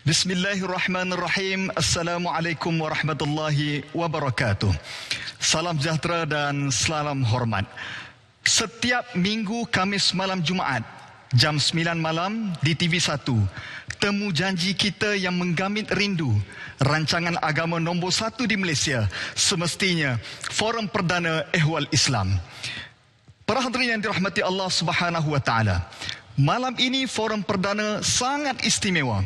Bismillahirrahmanirrahim. Assalamualaikum warahmatullahi wabarakatuh. Salam sejahtera dan salam hormat. Setiap minggu Khamis malam Jumaat, jam 9 malam di TV1, temu janji kita yang menggamit rindu, rancangan agama nombor 1 di Malaysia, semestinya Forum Perdana Ehwal Islam. Para hadirin yang dirahmati Allah Subhanahu wa taala, malam ini Forum Perdana sangat istimewa.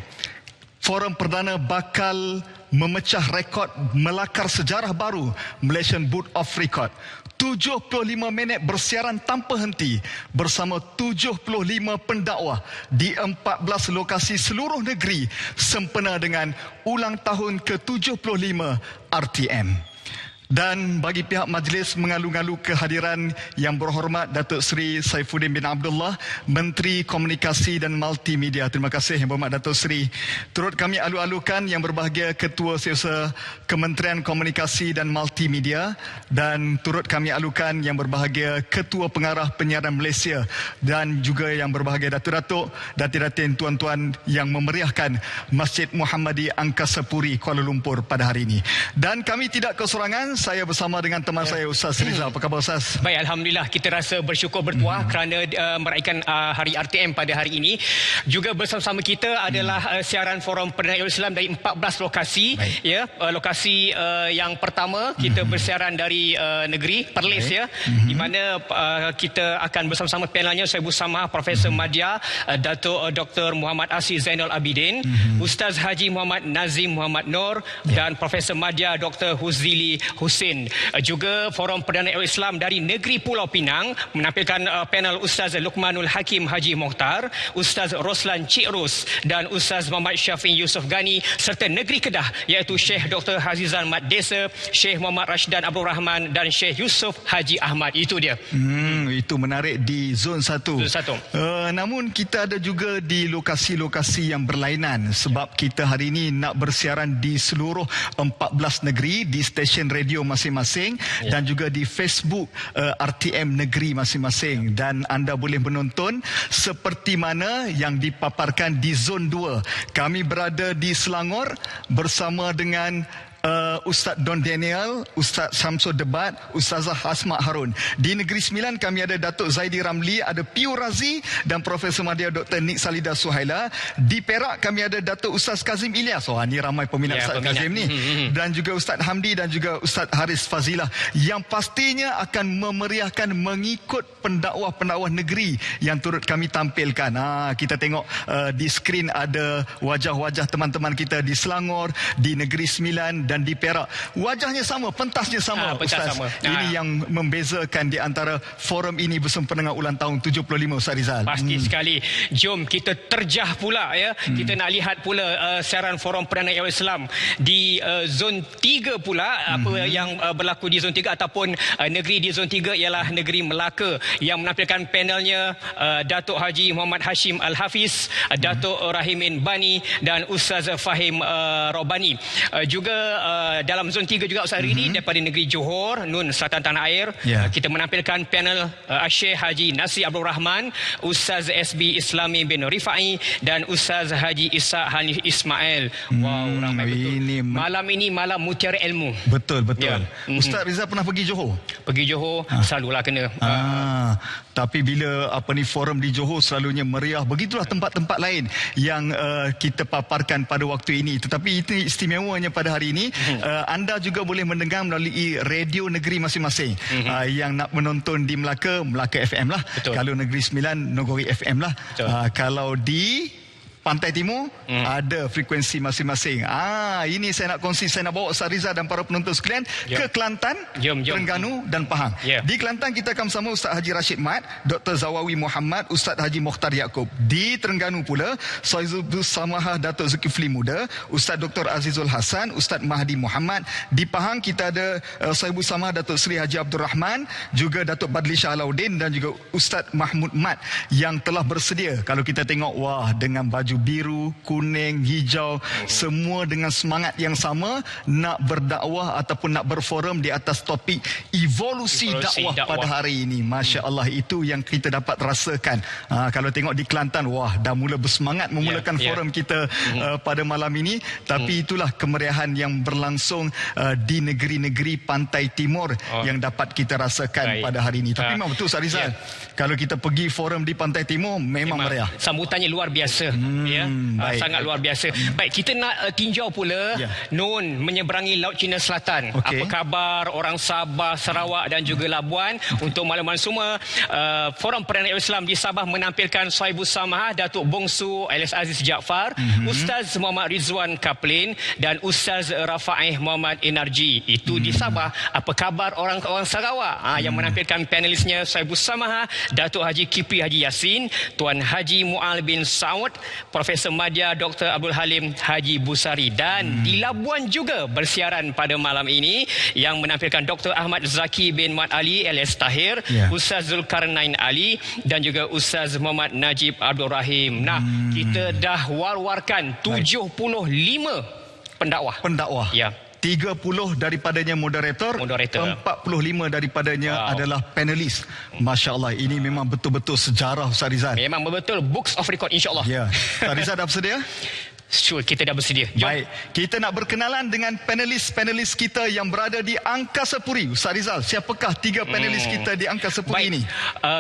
Forum Perdana bakal memecah rekod melakar sejarah baru Malaysian Book of Record. 75 minit bersiaran tanpa henti bersama 75 pendakwah di 14 lokasi seluruh negeri sempena dengan ulang tahun ke-75 RTM. Dan bagi pihak majlis mengalu-ngalu kehadiran yang berhormat Datuk Seri Saifuddin bin Abdullah, Menteri Komunikasi dan Multimedia. Terima kasih yang berhormat Datuk Seri. Turut kami alu-alukan yang berbahagia Ketua Setiausaha Kementerian Komunikasi dan Multimedia, dan turut kami alukan yang berbahagia Ketua Pengarah Penyiaran Malaysia, dan juga yang berbahagia Datuk-Datuk, Datin-Datin, Tuan-Tuan yang memeriahkan Masjid Muhammadi Angkasa Puri Kuala Lumpur pada hari ini. Dan kami tidak kesorangan, saya bersama dengan teman saya Ustaz Rizal. Apa khabar Ustaz? Baik, Alhamdulillah, kita rasa bersyukur bertuah kerana meraihkan hari RTM pada hari ini. Juga bersama-sama kita adalah siaran Forum Perdana Ehwal Islam dari 14 lokasi. Ya, lokasi yang pertama kita bersiaran dari negeri Perlis, ya, di mana kita akan bersama-sama panelnya. Saya bersama Profesor Madya, Datuk Dr. Muhammad Asy Zainal Abidin, Ustaz Haji Muhammad Nazim Muhammad Nur, dan Profesor Madya Dr. Huzili Husin. Juga Forum Perdana Ehwal Islam dari negeri Pulau Pinang menampilkan panel Ustaz Luqmanul Hakim Haji Mohtar, Ustaz Roslan Cik Ros, dan Ustaz Muhammad Syafiq Yusof Ghani, serta negeri Kedah iaitu Syekh Dr. Hazizan Mat Desa, Syekh Muhammad Rashdan Abdul Rahman dan Syekh Yusof Haji Ahmad. Itu dia. Itu menarik di Zon 1. Zon 1. Namun kita ada juga di lokasi-lokasi yang berlainan, sebab kita hari ini nak bersiaran di seluruh 14 negeri di stesen radio masing-masing, dan juga di Facebook RTM negeri masing-masing, dan anda boleh menonton seperti mana yang dipaparkan di Zon 2. Kami berada di Selangor bersama dengan Ustaz Don Daniel, Ustaz Syamsul Debat, Ustazah Hasmat Harun. Di Negeri Sembilan kami ada Datuk Zaidi Ramli, ada Piu Razi dan Profesor Madya Dr. Nik Salida Suhaila. Di Perak kami ada Datuk Ustaz Kazim Ilyas. Wah, ni ramai peminat Ustaz Kazim ni. Dan juga Ustaz Hamdi dan juga Ustaz Haris Fazilah, yang pastinya akan memeriahkan mengikut pendakwah-pendakwah negeri yang turut kami tampilkan. Kita tengok di skrin ada wajah-wajah teman-teman kita di Selangor, di Negeri Sembilan dan di Perak. Wajahnya sama, pentasnya sama, Ustaz. Sama. Ini yang membezakan di antara forum ini bersempena dengan ulang tahun 75 Ustaz Rizal. Pasti sekali. Jom kita terjah pula, ya. Kita nak lihat pula siaran Forum Perdana Ehwal Islam di Zon 3 pula. Apa yang berlaku di Zon 3 ataupun negeri di Zon 3 ialah negeri Melaka, yang menampilkan panelnya Datuk Haji Muhammad Hashim Al-Hafiz, Datuk Rahimin Bani dan Ustaz Fahim Robani. Juga dalam Zon 3 juga Ustaz ini daripada negeri Johor, Nun Selatan Tanah Air, kita menampilkan panel Syekh Haji Nasir Abdul Rahman, Ustaz SB Islami bin Rifai dan Ustaz Haji Isa Hanif Ismail. Wow, ramai betul. Malam ini malam mutiara ilmu. Betul. Ustaz Rizal pernah pergi Johor? Pergi Johor, selalulah kena. Tapi bila forum di Johor selalunya meriah. Begitulah tempat-tempat lain yang kita paparkan pada waktu ini. Tetapi itu istimewanya pada hari ini, anda juga boleh mendengar melalui radio negeri masing-masing. Yang nak menonton di Melaka, Melaka FM lah. Betul. Kalau Negeri Sembilan, Nogori FM lah. Kalau di Pantai Timur, ada frekuensi masing-masing. Ini saya nak kongsi, saya nak bawa Ustaz Rizal dan para penonton sekalian ke Kelantan, Terengganu dan Pahang. Di Kelantan kita akan bersama Ustaz Haji Rashid Mat, Dr. Zawawi Muhammad, Ustaz Haji Mokhtar Yaakob. Di Terengganu pula, saya bersama Datuk Zulkifli Muda, Ustaz Dr. Azizul Hasan, Ustaz Mahdi Muhammad. Di Pahang kita ada saya bersama Datuk Seri Haji Abdul Rahman, juga Datuk Badli Shah Alauddin dan juga Ustaz Mahmud Mat, yang telah bersedia. Kalau kita tengok, wah, dengan baju baju biru, kuning, hijau, semua dengan semangat yang sama nak berdakwah ataupun nak berforum di atas topik evolusi dakwah pada hari ini. Masya Allah, itu yang kita dapat rasakan. Kalau tengok di Kelantan, wah, dah mula bersemangat memulakan forum kita pada malam ini. Tapi itulah kemeriahan yang berlangsung di negeri-negeri pantai timur yang dapat kita rasakan pada hari ini. Tapi memang betul Ustaz Rizal, kalau kita pergi forum di pantai timur memang meriah. Sambutannya luar biasa, sangat luar biasa. Baik, kita nak tinjau pula Nun menyeberangi Laut Cina Selatan. Apa khabar orang Sabah, Sarawak dan juga Labuan? Untuk makluman semua, Forum Perdana Islam di Sabah menampilkan Saibus Samah, Datuk Bongsu Alias Aziz Jaafar, Ustaz Muhammad Rizwan Kaplin dan Ustaz Rafaih Muhammad Enarji. Itu di Sabah. Apa khabar orang Sarawak? Yang menampilkan panelisnya Saibus Samah, Datuk Haji Kipri Haji Yasin, Tuan Haji Mu'al bin Saud, Profesor Madya Dr. Abdul Halim Haji Busari. Dan di Labuan juga bersiaran pada malam ini yang menampilkan Dr. Ahmad Zaki bin Mat Ali alias Tahir, Ustaz Zulkarnain Ali dan juga Ustaz Muhammad Najib Abdul Rahim. Nah, kita dah war-warkan 75 pendakwah. Ya. 30 daripadanya moderator, 45 daripadanya adalah panelis. Masya Allah, ini memang betul-betul sejarah Ustaz Rizal. Memang betul books of record, insyaAllah. Ya. Ustaz Rizal dah bersedia? Sure, kita dah bersedia. Jom. Baik, kita nak berkenalan dengan panelis-panelis kita yang berada di Angkasa Puri. Ustaz Rizal, siapakah 3 panelis kita di Angkasa Puri ini?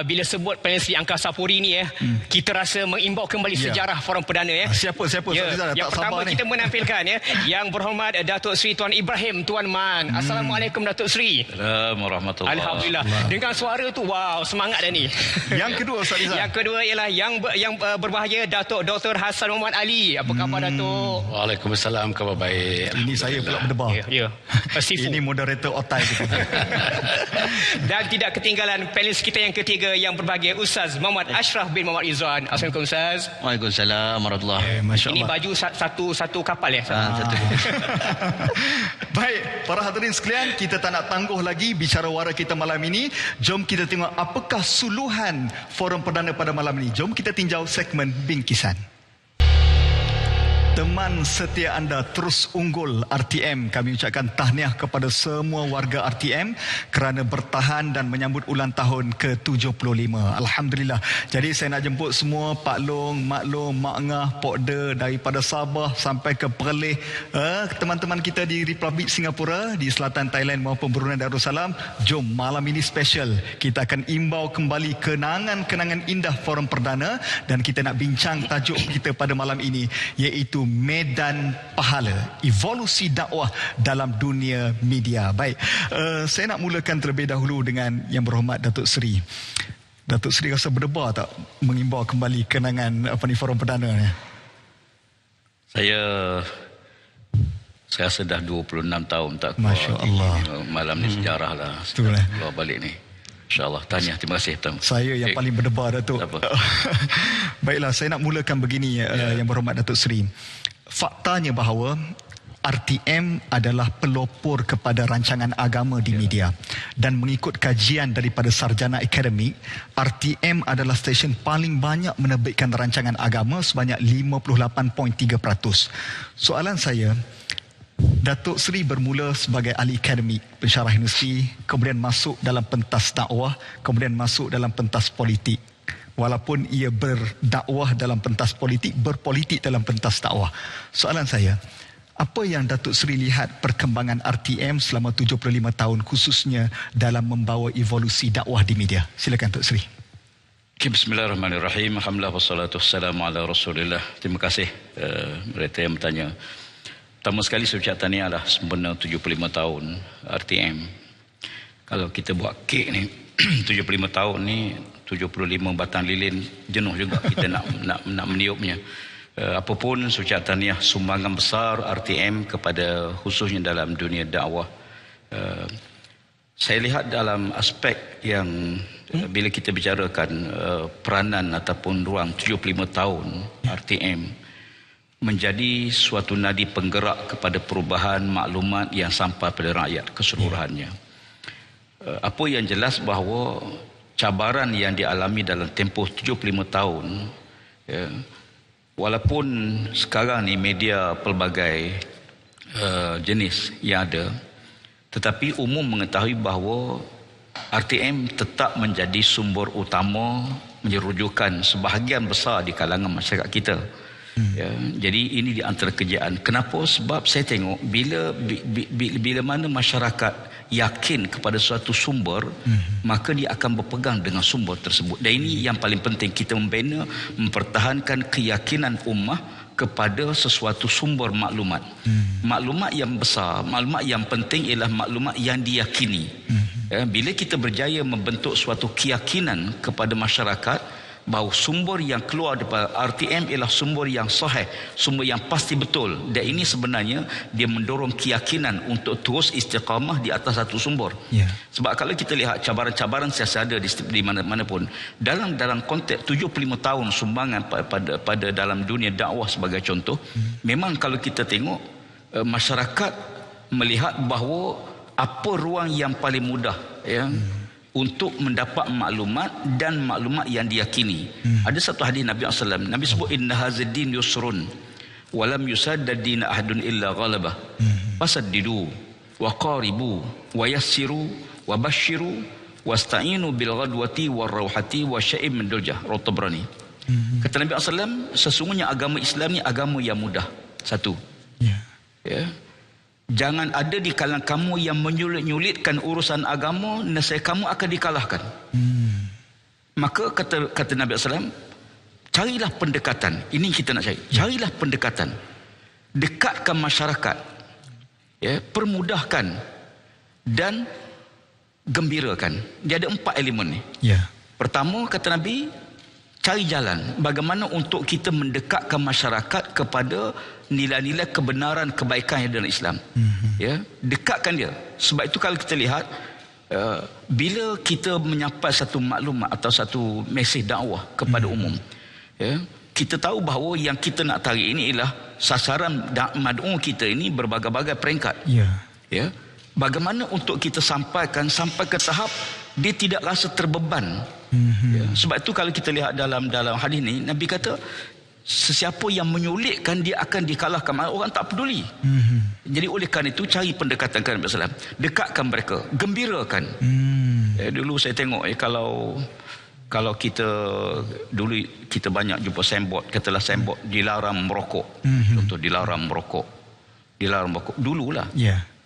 Bila sebut panelis di Angkasa Puri ini kita rasa mengimbau kembali sejarah Forum Perdana Siapa Ustaz Rizal? Yang pertama kita menampilkan Yang berhormat Datuk Seri Tuan Ibrahim Tuan Man. Assalamualaikum Datuk Seri. Assalamualaikum warahmatullahi. Alhamdulillah. Dengan suara tu wow, semangat dah ni. Yang kedua Ustaz Rizal. Yang kedua ialah yang berbahaya Datuk Dr. Hassan Muhammad Ali. Apa khabar Datuk? Waalaikumsalam, khabar baik. Ini saya pula berdebar. Ya. Ini moderator otai kita. Dan tidak ketinggalan panelis kita yang ketiga yang berbahagia Ustaz Muhammad Ashraf bin Muhammad Izzuan. Assalamualaikum Ustaz. Waalaikumsalam warahmatullahi. Ini baju satu kapal satu. Baik, para hadirin sekalian, kita tak nak tangguh lagi bicara wara kita malam ini. Jom kita tengok apakah suluhan Forum Perdana pada malam ini. Jom kita tinjau segmen bingkisan. Teman setia anda terus unggul RTM. Kami ucapkan tahniah kepada semua warga RTM kerana bertahan dan menyambut ulang tahun ke-75. Alhamdulillah. Jadi saya nak jemput semua Pak Long, Mak Long, Mak Ngah, Pok De daripada Sabah sampai ke Perlis, teman-teman kita di Republik Singapura, di selatan Thailand maupun Brunei Darussalam. Jom, malam ini special. Kita akan imbau kembali kenangan-kenangan indah Forum Perdana dan kita nak bincang tajuk kita pada malam ini, iaitu Medan Pahala, evolusi dakwah dalam dunia media. Baik, saya nak mulakan terlebih dahulu dengan yang berhormat Datuk Seri. Datuk Seri rasa berdebar tak mengimbau kembali kenangan Forum Perdana ni? Saya rasa dah 26 tahun tak keluar. Masya Allah. Malam ni sejarah lah. Betul lah. Keluar balik ni. InsyaAllah. Tahniah, terima kasih. Saya yang paling berdebar, Datuk. Baiklah, saya nak mulakan begini, yang berhormat Datuk Seri. Faktanya bahawa RTM adalah pelopor kepada rancangan agama di media. Dan mengikut kajian daripada Sarjana Akademik, RTM adalah stesen paling banyak menerbitkan rancangan agama sebanyak 58.3%. Soalan saya, Datuk Seri bermula sebagai ahli akademik, pensyarah universiti, kemudian masuk dalam pentas dakwah, kemudian masuk dalam pentas politik. Walaupun ia berdakwah dalam pentas politik, berpolitik dalam pentas dakwah. Soalan saya, apa yang Datuk Seri lihat perkembangan RTM selama 75 tahun khususnya dalam membawa evolusi dakwah di media? Silakan Datuk Seri. Bismillahirrahmanirrahim. Alhamdulillah wassalatu wassalamu ala Rasulillah. Terima kasih mereka yang bertanya. Pertama sekali saya ucap tahniah lah sempurna 75 tahun RTM. Kalau kita buat kek ni 75 tahun ni 75 batang lilin, jenuh juga kita nak meniupnya. Apapun saya ucap tahniah sumbangan besar RTM kepada khususnya dalam dunia dakwah. Saya lihat dalam aspek yang bila kita bicarakan peranan ataupun ruang 75 tahun RTM menjadi suatu nadi penggerak kepada perubahan maklumat yang sampai pada rakyat keseluruhannya. Apa yang jelas bahawa cabaran yang dialami dalam tempoh 75 tahun walaupun sekarang ni media pelbagai jenis yang ada, tetapi umum mengetahui bahawa RTM tetap menjadi sumber utama menyerujukan sebahagian besar di kalangan masyarakat kita. Ya, jadi ini di antara kerjaan. Kenapa? Sebab saya tengok bila mana masyarakat yakin kepada suatu sumber, maka dia akan berpegang dengan sumber tersebut. Dan ini yang paling penting, kita membina, mempertahankan keyakinan ummah kepada sesuatu sumber maklumat. Maklumat yang besar, maklumat yang penting ialah maklumat yang diyakini. Ya, bila kita berjaya membentuk suatu keyakinan kepada masyarakat bahawa sumber yang keluar daripada RTM ialah sumber yang sahih, sumber yang pasti betul, dan ini sebenarnya dia mendorong keyakinan untuk terus istiqamah di atas satu sumber. Sebab kalau kita lihat cabaran-cabaran siasa ada di mana-mana pun, dalam konteks 75 tahun sumbangan pada dalam dunia dakwah sebagai contoh, memang kalau kita tengok masyarakat melihat bahawa apa ruang yang paling mudah untuk mendapat maklumat dan maklumat yang diyakini. Ada satu hadis Nabi SAW, Nabi sebut inna hazad din yusrun walam yusaddad din ahadun illa ghalabah fasaddidu wa qaribu wa yassiru wa bashiru wasta'inu bil ghadwati war rauhati wa sya'im min duljah. Tabrani. Kata Nabi SAW, sesungguhnya agama Islam ni agama yang mudah. Satu. Ya. Jangan ada di kalangan kamu yang menyulit-nyulitkan urusan agama, nescaya kamu akan dikalahkan. Maka kata Nabi SAW, carilah pendekatan. Ini kita nak cari. Carilah pendekatan. Dekatkan masyarakat. Ya, permudahkan dan gembirakan. Dia ada 4 elemen ni. Pertama, kata Nabi, cari jalan bagaimana untuk kita mendekatkan masyarakat kepada nilai-nilai kebenaran, kebaikan yang dalam Islam. Ya, dekatkan dia. Sebab itu kalau kita lihat bila kita menyampai satu maklumat atau satu mesej dakwah kepada umum, ya, kita tahu bahawa yang kita nak tarik ini ialah sasaran mad'u kita ini berbagai-bagai peringkat. Ya, bagaimana untuk kita sampai ke tahap dia tidak rasa terbeban. Ya, sebab itu kalau kita lihat dalam hadis ni, Nabi kata sesiapa yang menyulitkan dia akan dikalahkan. Orang tak peduli. Jadi oleh kerana itu cari pendekatan kan Nabi SAW. Dekatkan mereka, gembirakan. Dulu saya tengok kalau kita dulu kita banyak jumpa signboard, katalah signboard dilarang merokok. Contoh dilarang merokok. Dilarang merokok dululah.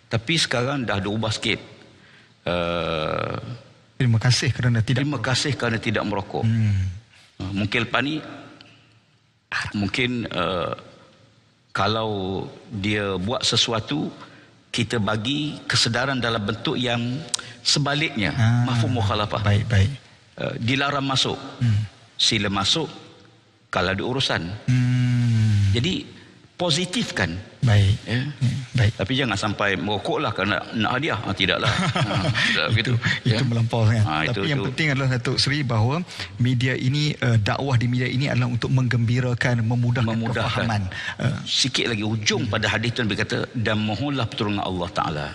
Tapi sekarang dah berubah sikit. Terima kasih kerana tidak merokok. Mungkin lepas ni kalau dia buat sesuatu, kita bagi kesedaran dalam bentuk yang sebaliknya, mafhum mukhalafah. Baik. Dilarang masuk, sila masuk kalau ada urusan. Jadi positifkan. Baik. Baik. Tapi jangan sampai merokoklah kerana nak hadiah. Tidaklah. Tidak begitu. Itu melampau kan. Tapi yang penting adalah Datuk Seri bahawa media ini, dakwah di media ini adalah untuk menggembirakan, memudahkan kefahaman. Sikit lagi ujung pada hadis itu Nabi kata, dan mohonlah pertolongan Allah Ta'ala.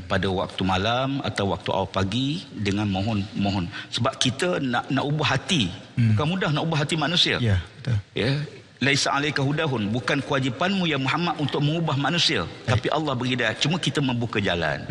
Pada waktu malam atau waktu awal pagi dengan mohon. Sebab kita nak ubah hati. Bukan mudah nak ubah hati manusia. Ya, betul. Ya. Laisa alaika hudahun, bukan kewajipanmu ya Muhammad untuk mengubah manusia. Tapi Allah beri hidayah. Cuma kita membuka jalan.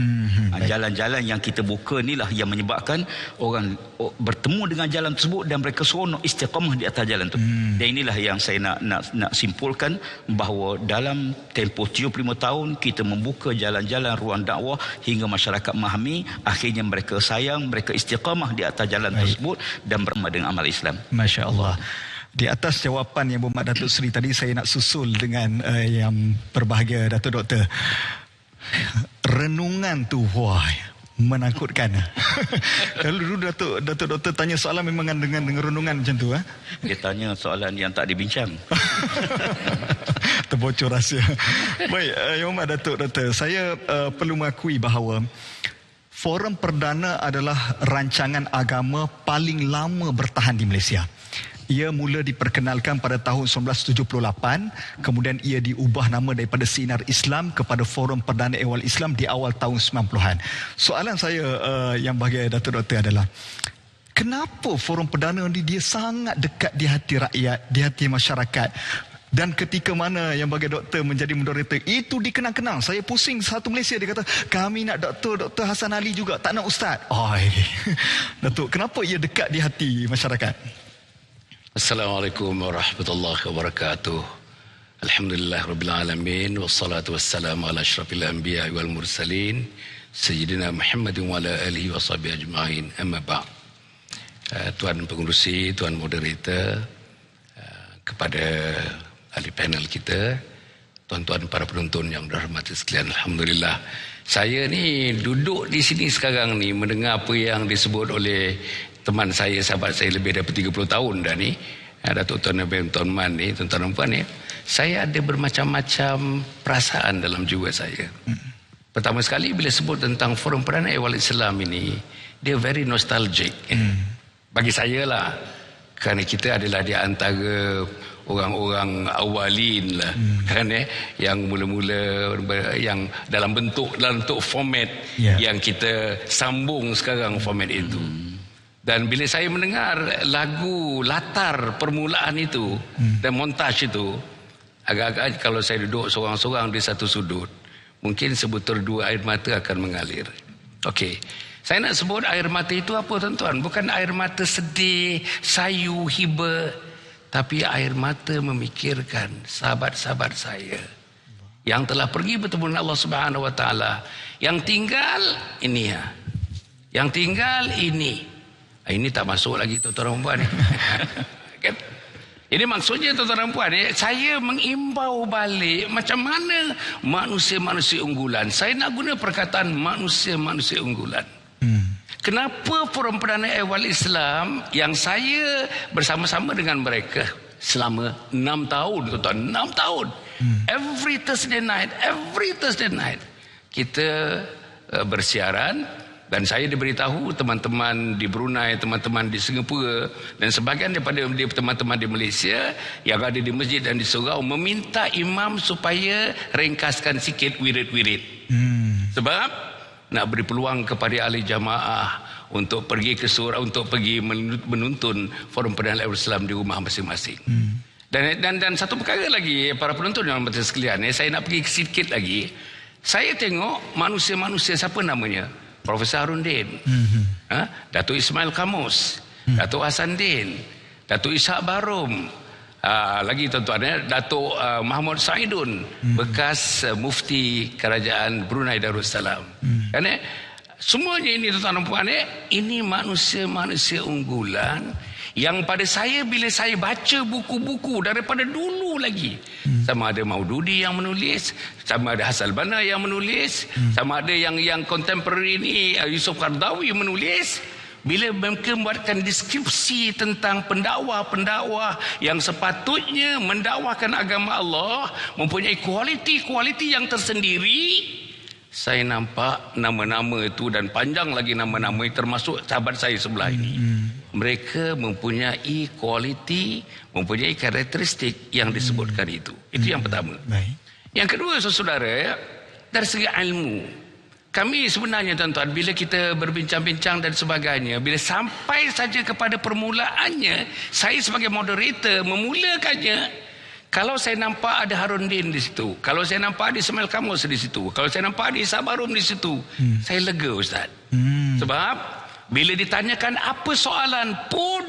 Jalan-jalan yang kita buka inilah yang menyebabkan orang bertemu dengan jalan tersebut dan mereka seronok istiqamah di atas jalan itu. Dan inilah yang saya nak simpulkan, bahawa dalam tempoh 75 tahun kita membuka jalan-jalan ruang dakwah hingga masyarakat memahami, akhirnya mereka sayang, mereka istiqamah di atas jalan tersebut dan beramal dengan amal Islam. Masya Allah. Di atas jawapan yang berhormat Datuk Seri tadi, saya nak susul dengan yang berbahagia Datuk Doktor. Renungan tu, wah, menakutkan. Kalau dulu Datuk Doktor tanya soalan memang dengan renungan macam tu. Dia tanya soalan yang tak dibincang. Terbocor rahsia. Baik, yang hormat Datuk Doktor, saya perlu mengakui bahawa Forum Perdana adalah rancangan agama paling lama bertahan di Malaysia. Ia mula diperkenalkan pada tahun 1978, kemudian ia diubah nama daripada Sinar Islam kepada Forum Perdana Ehwal Islam di awal tahun 90-an. Soalan saya yang bahagia Datuk Doktor adalah, kenapa forum perdana ni dia sangat dekat di hati rakyat, di hati masyarakat. Dan ketika mana yang bagi doktor menjadi moderator, itu dikenang-kenang. Saya pusing satu Malaysia, dia kata, kami nak Dr. Hassan Ali juga, tak nak Ustaz. Datuk, kenapa ia dekat di hati masyarakat? Assalamualaikum warahmatullahi wabarakatuh. Alhamdulillah Rabbil Alamin. Wassalatu wassalamu ala ashrafil anbiya wal mursalin Sayyidina Muhammadin wa ala alihi wa sahbihi ajma'in. Amma ba'd. Tuan pengurusi, tuan moderator, kepada ahli panel kita, tuan-tuan para penonton yang dirahmati sekalian, alhamdulillah. Saya ni duduk di sini sekarang ni mendengar apa yang disebut oleh teman saya, sahabat saya lebih daripada 30 tahun dah ni, Datuk Tuan Nabil Tuan Man ni, tuan-tuan dan puan ni, saya ada bermacam-macam perasaan dalam jiwa saya. Pertama sekali bila sebut tentang Forum Perdana Ehwal Islam ini, dia very nostalgic. Bagi saya lah, kerana kita adalah di antara orang-orang awalin lah, kan, yang mula-mula yang dalam bentuk format yang kita sambung sekarang, format itu. Dan bila saya mendengar lagu latar permulaan itu dan montaj itu, agak-agak kalau saya duduk seorang-seorang di satu sudut, mungkin sebutir dua air mata akan mengalir. Okey, saya nak sebut air mata itu apa, tuan-tuan? Bukan air mata sedih, sayu, hiba, tapi air mata memikirkan sahabat-sahabat saya yang telah pergi bertemu dengan Allah Subhanahu Wa Taala. Yang tinggal ini ya, yang tinggal ini. Ini tak masuk lagi tuan-tuan dan puan. Kan? Jadi maksudnya tuan-tuan dan puan, saya mengimbau balik macam mana manusia-manusia unggulan. Saya nak guna perkataan manusia-manusia unggulan. Kenapa Forum Perdana Ehwal Islam yang saya bersama-sama dengan mereka selama 6 tahun, tuan-tuan, 6 tahun. Every Thursday night kita bersiaran. Dan saya diberitahu teman-teman di Brunei, teman-teman di Singapura dan sebahagian daripada teman-teman di Malaysia yang ada di masjid dan di surau meminta imam supaya ringkaskan sikit wirid-wirid. Sebab nak beri peluang kepada ahli jamaah untuk pergi ke surau, untuk pergi menuntun Forum Perdana Ehwal Islam di rumah masing-masing. Dan satu perkara lagi, para penonton yang berhormat sekalian, saya nak pergi sikit lagi. Saya tengok manusia-manusia, siapa namanya? Profesor Harun Din, Datuk Ismail Kamus, Datuk Hassan Din, Datuk Ishak Barum, lagi tuan-tuan, Datuk Mahmud Saidun, bekas mufti kerajaan Brunei Darussalam. Kerana semuanya ini tuan-tuan dan puan, ini manusia-manusia unggulan yang pada saya, bila saya baca buku-buku daripada dulu lagi, sama ada Maududi yang menulis, sama ada Hassan Banna yang menulis, sama ada yang contemporary ini Yusuf Qardawi menulis, bila mereka membuatkan deskripsi tentang pendakwa-pendakwa yang sepatutnya mendakwahkan agama Allah, mempunyai kualiti-kualiti yang tersendiri, saya nampak nama-nama itu dan panjang lagi nama-nama, termasuk sahabat saya sebelah ini. Mereka mempunyai kualiti, mempunyai karakteristik yang disebutkan itu. Itu yang pertama. Yang kedua, saudara, dari segi ilmu, kami sebenarnya tuan-tuan, bila kita berbincang-bincang dan sebagainya, bila sampai saja kepada permulaannya, saya sebagai moderator memulakannya. Kalau saya nampak ada Harun Din di situ, kalau saya nampak ada Ismail Kamus di situ, kalau saya nampak ada Ishak Barum di situ, saya lega, Ustaz. Sebab bila ditanyakan apa soalan pun,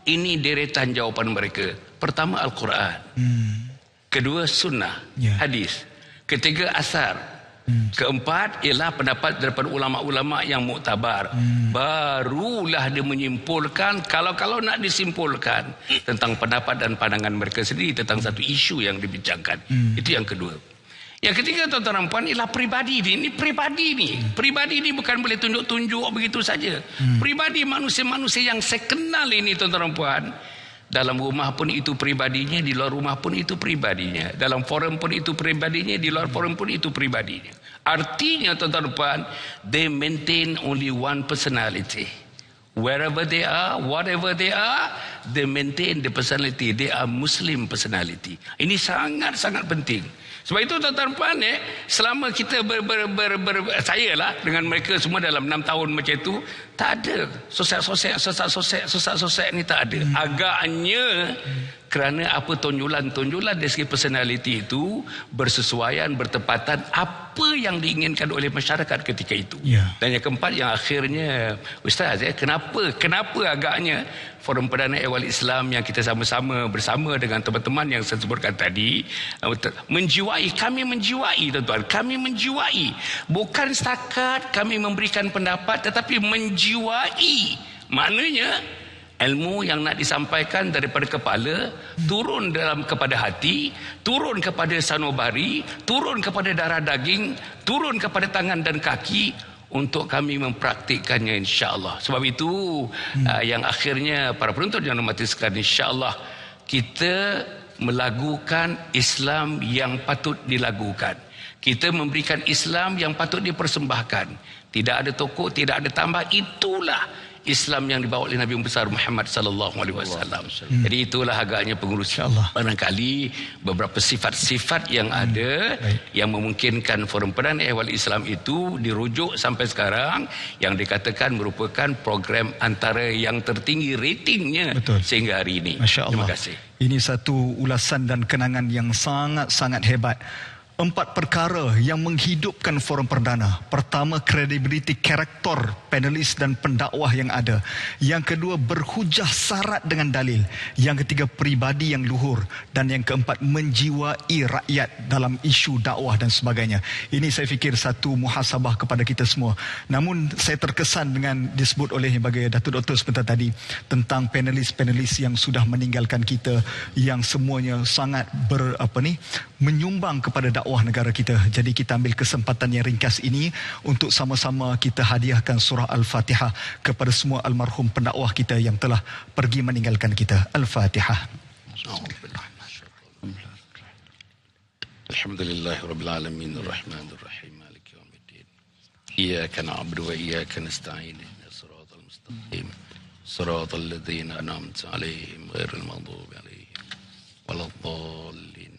ini deretan jawapan mereka. Pertama, Al-Quran. Kedua, sunnah, hadis. Ketiga, asar. Keempat ialah pendapat daripada ulama-ulama yang muktabar. Barulah dia menyimpulkan, kalau nak disimpulkan tentang pendapat dan pandangan mereka sendiri tentang satu isu yang dibincangkan. Itu yang kedua. Yang ketiga, tuan-tuan dan puan, ialah pribadi ni. Pribadi ni bukan boleh tunjuk-tunjuk begitu saja. Pribadi manusia-manusia yang saya kenal ini, tuan-tuan dan puan, dalam rumah pun itu pribadinya, di luar rumah pun itu pribadinya, dalam forum pun itu pribadinya, di luar forum pun itu pribadinya. Artinya, tuan-tuan dan puan, they maintain only one personality, Wherever they are, whatever they are, they maintain the personality. They are Muslim personality. Ini sangat-sangat penting. Sebab itu tuan-tuan puan, selama kita saya lah dengan mereka semua dalam 6 tahun macam itu, tak ada sosek ni tak ada. Agaknya kerana apa tonjolan-tonjolan dari segi personality itu bersesuaian, bertepatan apa yang diinginkan oleh masyarakat ketika itu. Dan yang keempat, yang akhirnya Ustaz, kenapa agaknya Forum Perdana Ehwal Islam yang kita sama-sama bersama dengan teman-teman yang saya sebutkan tadi kami menjiwai tuan-tuan, kami menjiwai, bukan setakat kami memberikan pendapat tetapi menjiwai, maknanya ilmu yang nak disampaikan daripada kepala turun kepada hati, turun kepada sanubari, turun kepada darah daging, turun kepada tangan dan kaki untuk kami mempraktikkannya, insya-Allah. Sebab itu yang akhirnya para penonton yang hormati sekalian, insya-Allah kita melagukan Islam yang patut dilagukan. Kita memberikan Islam yang patut dipersembahkan. Tidak ada tokok, tidak ada tambah. Itulah Islam yang dibawa oleh Nabi besar Muhammad sallallahu alaihi wasallam. Jadi itulah agaknya pengurus. Barangkali beberapa sifat-sifat yang ada yang memungkinkan Forum Perdana Ehwal Islam itu dirujuk sampai sekarang yang dikatakan merupakan program antara yang tertinggi ratingnya sehingga hari ini. Terima kasih. Ini satu ulasan dan kenangan yang sangat-sangat hebat. 4 perkara yang menghidupkan Forum Perdana. Pertama, kredibiliti karakter panelis dan pendakwah yang ada. Yang kedua, berhujah syarat dengan dalil. Yang ketiga, peribadi yang luhur. Dan yang keempat, menjiwai rakyat dalam isu dakwah dan sebagainya. Ini saya fikir satu muhasabah kepada kita semua. Namun saya terkesan dengan disebut oleh bagi Datuk Doktor sebentar tadi tentang panelis-panelis yang sudah meninggalkan kita, yang semuanya sangat menyumbang kepada dakwah negara kita. Jadi kita ambil kesempatan yang ringkas ini untuk sama-sama kita hadiahkan surah Al-Fatihah kepada semua almarhum pendakwah kita yang telah pergi meninggalkan kita. Al-Fatihah. Alhamdulillahirabbil alamin arrahmanir rahim maliki yaumiddin. Iyyaka na'budu wa iyyaka nasta'in ihdinas siratal mustaqim. Siratal ladzina an'amta 'alaihim ghairil maghdubi 'alaihim waladdallin.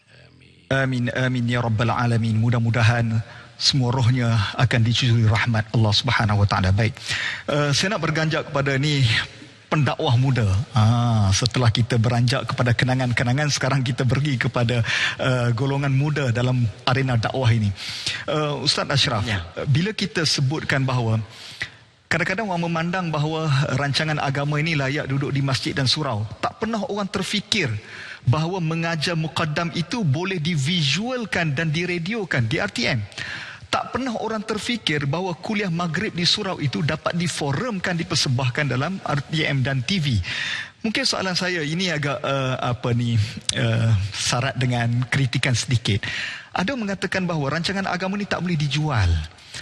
Amin, amin ya rabbal alamin. Mudah-mudahan semua rohnya akan dicurui rahmat Allah Subhanahu wa taala. Baik. Saya nak berganjak kepada ni pendakwah muda. Setelah kita beranjak kepada kenangan-kenangan, sekarang kita pergi kepada golongan muda dalam arena dakwah ini. Ustaz Ashraf, bila kita sebutkan bahawa kadang-kadang orang memandang bahawa rancangan agama ini layak duduk di masjid dan surau, tak pernah orang terfikir bahawa mengajar muqaddam itu boleh divisualkan dan diradiokan di RTM. Tak pernah orang terfikir bahawa kuliah maghrib di surau itu dapat diforumkan, dipersembahkan dalam RTM dan TV. Mungkin soalan saya ini agak syarat dengan kritikan sedikit. Ada mengatakan bahawa rancangan agama ini tak boleh dijual.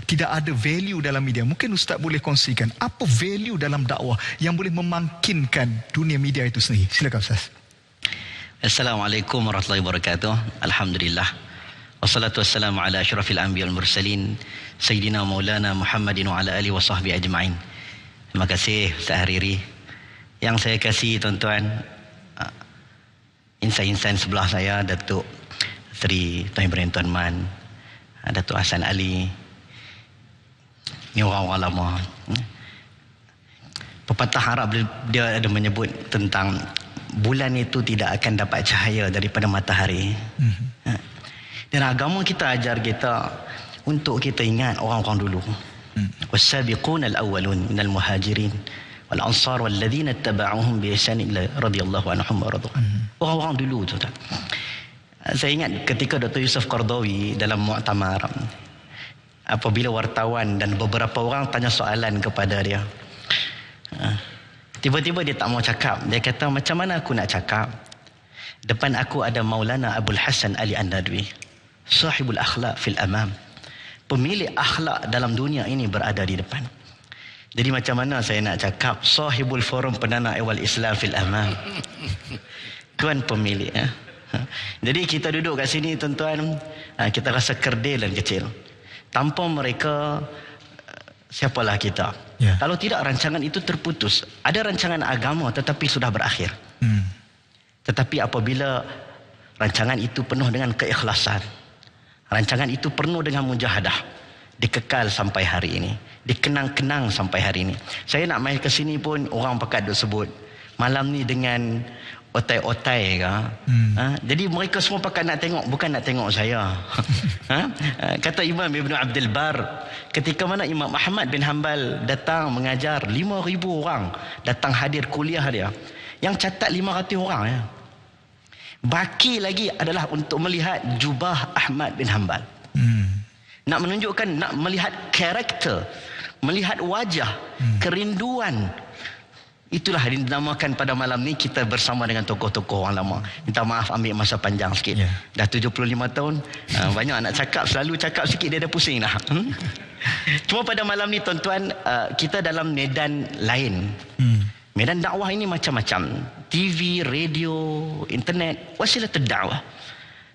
Tidak ada value dalam media. Mungkin Ustaz boleh kongsikan apa value dalam dakwah yang boleh memakinkan dunia media itu sendiri. Silakan Ustaz. Assalamualaikum warahmatullahi wabarakatuh. Alhamdulillah. Wassalatu wassalamu ala asyrafil anbiya wal mursalin Sayyidina Maulana Muhammadin wa ala alihi wa sahbihi ajma'in. Terima kasih Ustaz Hariri. Yang saya kasih tuan-tuan, insan-insan sebelah saya, Datuk Seri Tuan Ibrahim Tuan Man, Datuk Hasan Ali. Ini orang-orang lama. Pepatah Arab dia ada menyebut tentang bulan itu tidak akan dapat cahaya daripada matahari. Dan agama kita ajar kita untuk kita ingat orang-orang dulu. Was-sabiquna al-awwalun minal muhajirin wal ansar wal ladzina ittaba'uhum bi ihsan radhiyallahu anhum wa radu. Orang-orang dulu tu. Saya ingat ketika Dr. Yusuf Qardawi dalam muktamar, apabila wartawan dan beberapa orang tanya soalan kepada dia, tiba-tiba dia tak mau cakap. Dia kata, macam mana aku nak cakap? Depan aku ada Maulana Abul Hasan Ali An-Nadwi, sahibul akhlaq fil amam. Pemilik akhlak dalam dunia ini berada di depan. Jadi macam mana saya nak cakap sahibul Forum Perdana Ehwal Islam fil amam? Tuan pemilik. Jadi kita duduk kat sini tuan-tuan, kita rasa kerdil dan kecil. Tanpa mereka, siapalah kita. Ya. Kalau tidak, rancangan itu terputus. Ada rancangan agama tetapi sudah berakhir. Tetapi apabila rancangan itu penuh dengan keikhlasan, rancangan itu penuh dengan mujahadah, dikekal sampai hari ini, dikenang-kenang sampai hari ini. Saya nak main ke sini pun orang pakat duk sebut malam ni dengan otai-otai ke. Jadi mereka semua pakat nak tengok, bukan nak tengok saya. Kata Imam Ibn Abdul Bar, ketika mana Imam Ahmad bin Hanbal datang mengajar, 5,000 orang datang hadir kuliah dia, yang catat 500 orang ya. Baki lagi adalah untuk melihat jubah Ahmad bin Hanbal. Nak menunjukkan, nak melihat karakter, melihat wajah, kerinduan. Itulah dinamakan pada malam ni kita bersama dengan tokoh-tokoh orang lama. Minta maaf ambil masa panjang sikit. Dah 75 tahun, banyak nak cakap, selalu cakap sikit dia dah pusing dah. Cuma pada malam ni tuan-tuan, kita dalam medan lain. Medan dakwah ini macam-macam. TV, radio, internet, wasilah dakwah.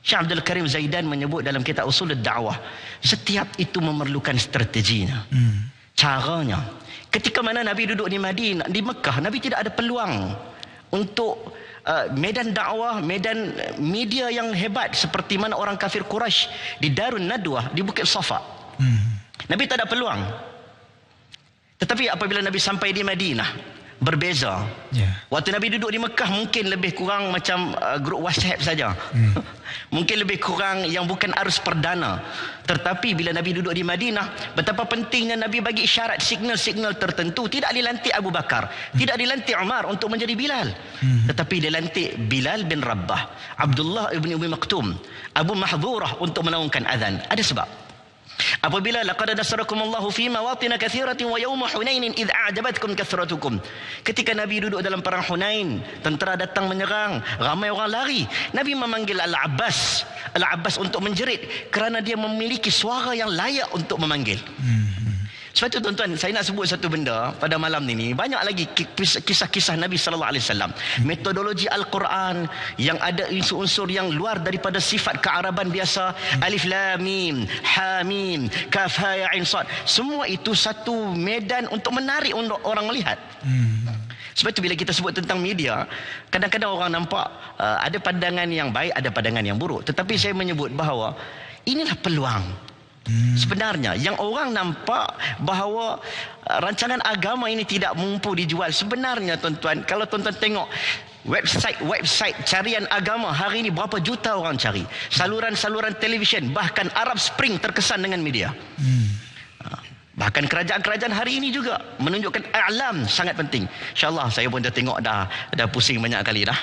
Syekh Abdul Karim Zaidan menyebut dalam kitab Usul Dakwah, setiap itu memerlukan strateginya, caranya. Ketika mana Nabi duduk di Madinah, di Mekah, Nabi tidak ada peluang untuk medan dakwah, medan media yang hebat seperti mana orang kafir Quraisy di Darun Nadwah, di Bukit Safa. Nabi tak ada peluang. Tetapi apabila Nabi sampai di Madinah, berbeza. Waktu Nabi duduk di Mekah mungkin lebih kurang macam grup WhatsApp saja. Mungkin lebih kurang yang bukan arus perdana. Tetapi bila Nabi duduk di Madinah, betapa pentingnya Nabi bagi isyarat, signal-signal tertentu. Tidak dilantik Abu Bakar, tidak dilantik Umar untuk menjadi Bilal, tetapi dilantik Bilal bin Rabah, Abdullah ibn Umi Maktum, Abu Mahdhurah untuk menaungkan azan. Ada sebab. Apabila laqad nasarakumullahu fi mawatin katsiratin wa yawma Hunain idh a'jabatkum kathratukum. Ketika Nabi duduk dalam perang Hunain, tentera datang menyerang, ramai orang lari. Nabi memanggil Al-Abbas untuk menjerit kerana dia memiliki suara yang layak untuk memanggil. Sebab itu tuan-tuan, saya nak sebut satu benda pada malam ini. Banyak lagi kisah-kisah Nabi sallallahu alaihi wasallam. Metodologi Al-Quran yang ada unsur-unsur yang luar daripada sifat kearaban biasa. Alif lam mim, ha mim, kaf ha ya ain sad. Semua itu satu medan untuk menarik orang melihat. Sebab itu bila kita sebut tentang media, kadang-kadang orang nampak ada pandangan yang baik, ada pandangan yang buruk. Tetapi saya menyebut bahawa inilah peluang. Sebenarnya yang orang nampak bahawa rancangan agama ini tidak mampu dijual. Sebenarnya tuan-tuan, kalau tuan-tuan tengok website carian agama hari ini, berapa juta orang cari. Saluran-saluran televisyen, bahkan Arab Spring terkesan dengan media. Bahkan kerajaan-kerajaan hari ini juga menunjukkan i'lam sangat penting. InsyaAllah saya pun dah tengok dah pusing banyak kali dah.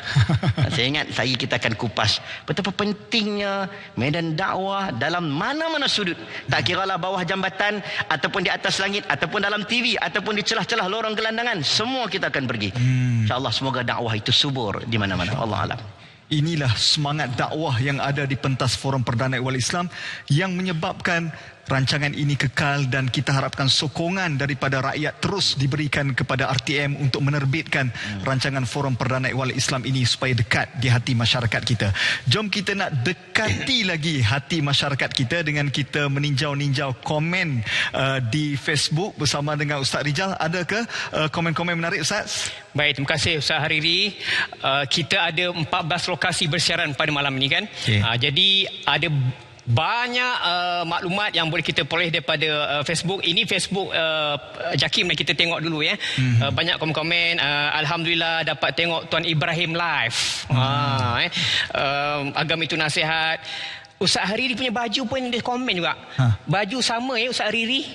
Saya ingat kita akan kupas betapa pentingnya medan dakwah dalam mana-mana sudut. Tak kiralah bawah jambatan ataupun di atas langit ataupun dalam TV ataupun di celah-celah lorong gelandangan, semua kita akan pergi. InsyaAllah semoga dakwah itu subur di mana-mana. Allah alam. Inilah semangat dakwah yang ada di pentas Forum Perdana Ihwal Islam yang menyebabkan rancangan ini kekal, dan kita harapkan sokongan daripada rakyat terus diberikan kepada RTM untuk menerbitkan rancangan Forum Perdana Ihwal Islam ini supaya dekat di hati masyarakat kita. Jom kita nak dekati lagi hati masyarakat kita dengan kita meninjau-ninjau komen di Facebook bersama dengan Ustaz Rijal. Ada ke komen-komen menarik, Ustaz? Baik, terima kasih Ustaz Hariri. Kita ada 14 lokasi bersiaran pada malam ini kan. Jadi ada banyak maklumat yang boleh kita peroleh daripada Facebook. Ini Facebook JAKIM yang kita tengok dulu ya. Banyak komen-komen. Alhamdulillah dapat tengok Tuan Ibrahim live. Agama itu nasihat. Ustaz Hariri punya baju pun dia komen juga. Baju sama ya Ustaz Hariri.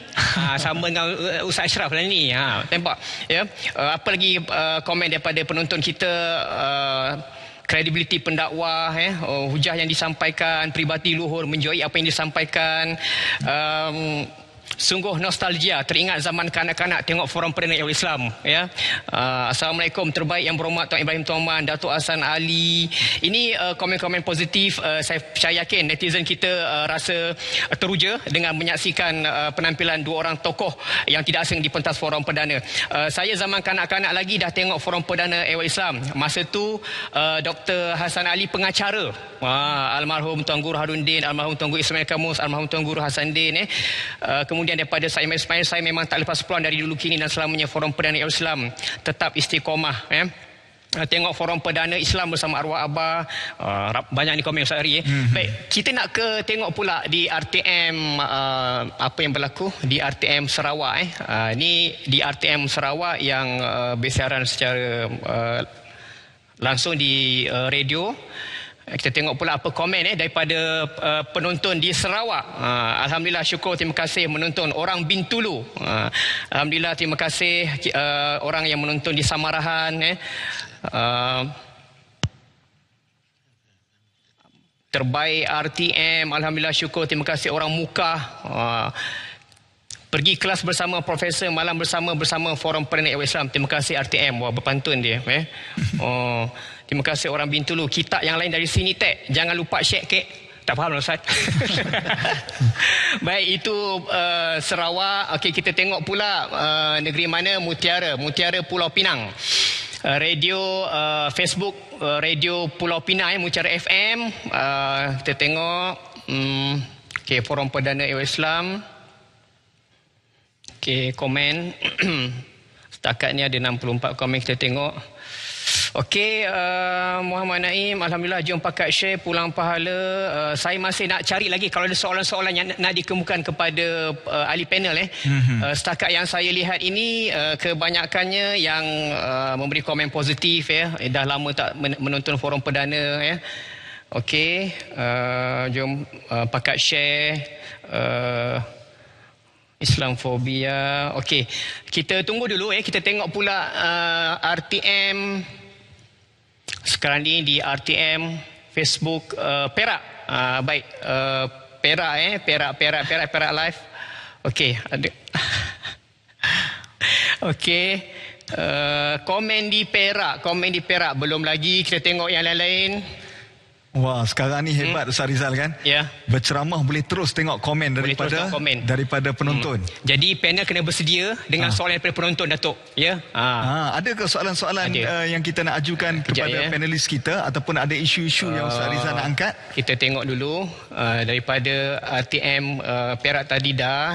Sama dengan Ustaz Ashraf lah ni. Nampak ya. Apa lagi komen daripada penonton kita, kredibiliti pendakwah, hujah yang disampaikan, peribadi luhur menjauhi apa yang disampaikan. Sungguh nostalgia, teringat zaman kanak-kanak tengok Forum Perdana Ihwal Islam ya. Assalamualaikum, terbaik yang berhormat Tuan Ibrahim Toman, Datuk Hassan Ali. Ini komen-komen positif. Saya yakin netizen kita rasa teruja dengan menyaksikan penampilan dua orang tokoh yang tidak asing di pentas Forum Perdana. Saya zaman kanak-kanak lagi dah tengok Forum Perdana Ihwal Islam. Masa tu Dr. Hassan Ali pengacara. Almarhum Tuan Guru Harun Din, almarhum Tuan Guru Ismail Kamus, almarhum Tuan Guru Hassan Din. Kemudian kemudian daripada saya Ismail, saya memang tak lepas peluang dari dulu kini dan selamanya Forum Perdana Islam tetap istiqomah. Tengok Forum Perdana Islam bersama arwah Abah, banyak ni komen Ustaz Ari. Baik, kita nak ke tengok pula di RTM, apa yang berlaku di RTM Sarawak. Ni di RTM Sarawak yang bersiaran secara langsung di radio. Kita tengok pula apa komen daripada penonton di Sarawak. Alhamdulillah, syukur, terima kasih menonton orang Bintulu. Alhamdulillah, terima kasih orang yang menonton di Samarahan. Terbaik RTM, alhamdulillah, syukur, terima kasih orang Mukah. Pergi kelas bersama profesor, malam bersama Forum Perdana Islam. Terima kasih RTM. Wah, berpantun dia. Terima kasih orang Bintulu. Kita yang lain dari sini tek, jangan lupa share kek. Tak faham lah Ustaz. Baik, itu Sarawak. Okey, kita tengok pula negeri mana? Mutiara Pulau Pinang. Radio Facebook Radio Pulau Pinang, Mutiara FM. Kita tengok okey, Forum Perdana Islam. Okey, komen. Setakat ni ada 64 komen, kita tengok. Okey, Muhammad Naim, alhamdulillah, jom pakat share pulang pahala. Saya masih nak cari lagi kalau ada soalan-soalan yang nak dikemukakan kepada ahli panel. Setakat yang saya lihat ini, kebanyakannya yang memberi komen positif. Dah lama tak menonton Forum Perdana. Okey, jom pakat share. Islamfobia. Okey, kita tunggu dulu. Kita tengok pula RTM sekarang ni di RTM Facebook Perak. Baik, Perak live. Okey, ada. Okey, komen di Perak belum lagi. Kita tengok yang lain-lain. Wah, sekarang ni hebat Ustaz Rizal kan? Ya. Berceramah boleh terus tengok komen daripada penonton. Jadi panel kena bersedia dengan soalan daripada penonton, Datuk. Ya. Ada ke soalan-soalan yang kita nak ajukan kepada panelis kita ataupun ada isu-isu yang Ustaz Rizal nak angkat? Kita tengok dulu daripada RTM Perak tadi dah.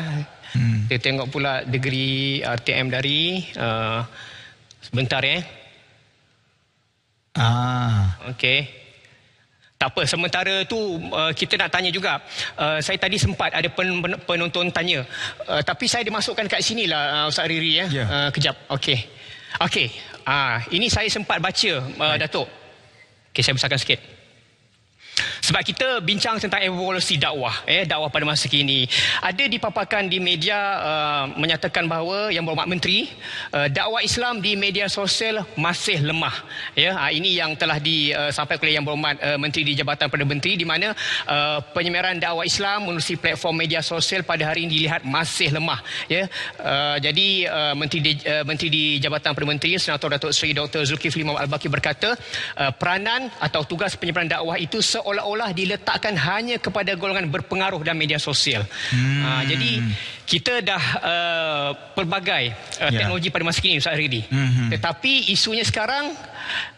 Kita tengok pula degree RTM dari sebentar Okey. Tak apa, sementara tu kita nak tanya juga. Saya tadi sempat ada penonton tanya. Tapi saya dimasukkan kat sini lah Ustaz Riri. Kejap. Okey. Ini saya sempat baca, Datuk. Okey, saya besarkan sikit. Sebab kita bincang tentang evolusi dakwah, dakwah pada masa kini. Ada dipaparkan di media menyatakan bahawa Yang Berhormat Menteri, dakwah Islam di media sosial masih lemah. Ini yang telah disampaikan oleh Yang Berhormat Menteri di Jabatan Perdana Menteri, di mana penyebaran dakwah Islam melalui platform media sosial pada hari ini dilihat masih lemah. Jadi Menteri di Jabatan Perdana Menteri Senator Datuk Seri Dr. Zulkifli Muhammad Al-Baqir berkata, peranan atau tugas penyebaran dakwah itu seolah-olah diletakkan hanya kepada golongan berpengaruh dalam media sosial. Jadi kita dah pelbagai teknologi pada masa kini Ustaz Ridi. Tetapi isunya sekarang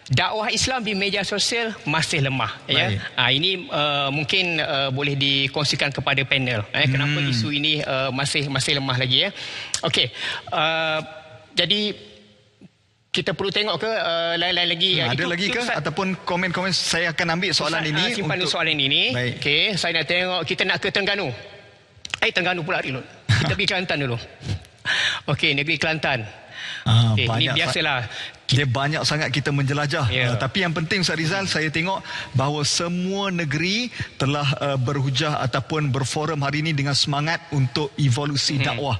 dakwah Islam di media sosial masih lemah. Ini mungkin boleh dikongsikan kepada panel. Kenapa isu ini masih lemah lagi. Okey. Jadi kita perlu tengok ke lain-lain lagi. Ada lagi ke? Ataupun komen-komen saya akan ambil soalan ini. Simpan soalan ini. Okey, saya nak tengok. Kita nak ke Terengganu. Terengganu pula dulu. Kita pergi Kelantan dulu. Okey, negeri Kelantan. Ini biasalah. Dia banyak sangat kita menjelajah. Tapi yang penting Ustaz Rizal, saya tengok bahawa semua negeri telah berhujah ataupun berforum hari ini dengan semangat untuk evolusi dakwah.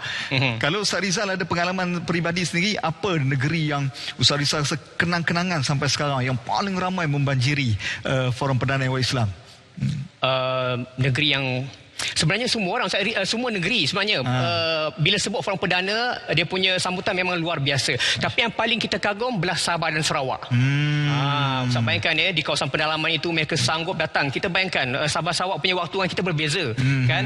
Kalau Ustaz Rizal ada pengalaman peribadi sendiri, apa negeri yang Ustaz Rizal kenang-kenangan sampai sekarang yang paling ramai membanjiri Forum Perdana Islam? Negeri yang sebenarnya semua orang, semua negeri sebenarnya bila sebut Forum Perdana, dia punya sambutan memang luar biasa. Tapi yang paling kita kagum belah Sabah dan Sarawak. Ustaz bayangkan di kawasan pedalaman itu mereka sanggup datang. Kita bayangkan Sabah Sarawak punya waktu kita berbeza kan,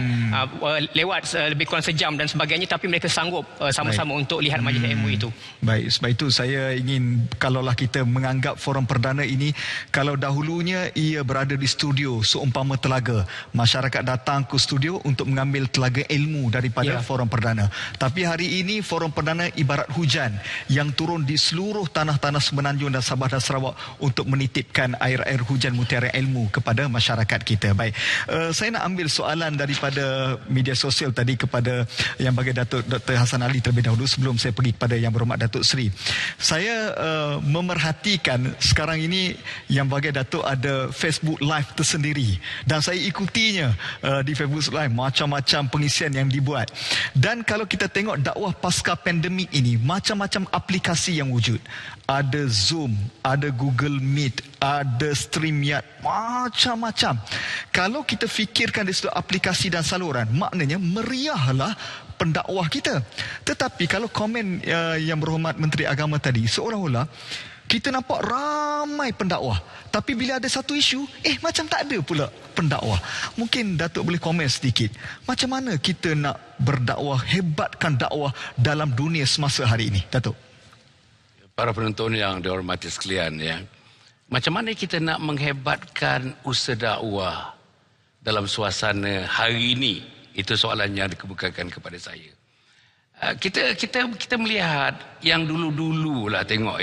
lewat lebih kurang sejam dan sebagainya, tapi mereka sanggup sama-sama untuk lihat majlis ilmu itu. Baik, sebab itu saya ingin kalaulah kita menganggap forum perdana ini, kalau dahulunya ia berada di studio seumpama telaga, masyarakat datang ke studio untuk mengambil telaga ilmu daripada forum perdana. Tapi hari ini forum perdana ibarat hujan yang turun di seluruh tanah-tanah Semenanjung dan Sabah dan Sarawak untuk menitipkan air-air hujan mutiara ilmu kepada masyarakat kita. Baik, saya nak ambil soalan daripada media sosial tadi kepada Yang Bahagia Datuk Dr. Hassan Ali terlebih dahulu sebelum saya pergi kepada Yang Berhormat Datuk Seri. Saya memerhatikan sekarang ini Yang Bahagia Datuk ada Facebook Live tersendiri dan saya ikutinya di Facebook Live, macam-macam pengisian yang dibuat. Dan kalau kita tengok dakwah pasca pandemik ini, macam-macam aplikasi yang wujud. Ada Zoom, ada Google Meet, ada StreamYard, macam-macam. Kalau kita fikirkan di situ aplikasi dan saluran, maknanya meriahlah pendakwah kita. Tetapi kalau komen Yang Berhormat Menteri Agama tadi, seolah-olah kita nampak ramai pendakwah, tapi bila ada satu isu, macam tak ada pula pendakwah. Mungkin Datuk boleh komen sedikit, macam mana kita nak berdakwah, hebatkan dakwah dalam dunia semasa hari ini, Datuk? Para penonton yang dihormati sekalian, macam mana kita nak menghebatkan usaha dakwah dalam suasana hari ini? Itu soalan yang dikemukakan kepada saya. Kita melihat yang dulu-dulu lah tengok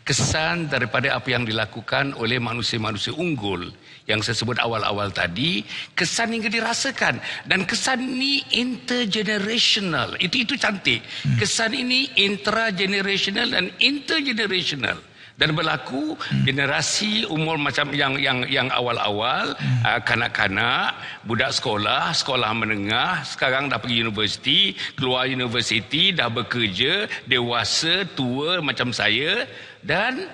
kesan daripada apa yang dilakukan oleh manusia-manusia unggul yang saya sebut awal-awal tadi, kesan yang dirasakan, dan kesan ini intergenerational. Itu cantik. Kesan ini intragenerational dan intergenerational. Dan berlaku generasi umur macam yang awal-awal, kanak-kanak, budak sekolah menengah, sekarang dah pergi universiti, keluar universiti, dah bekerja, dewasa, tua macam saya, dan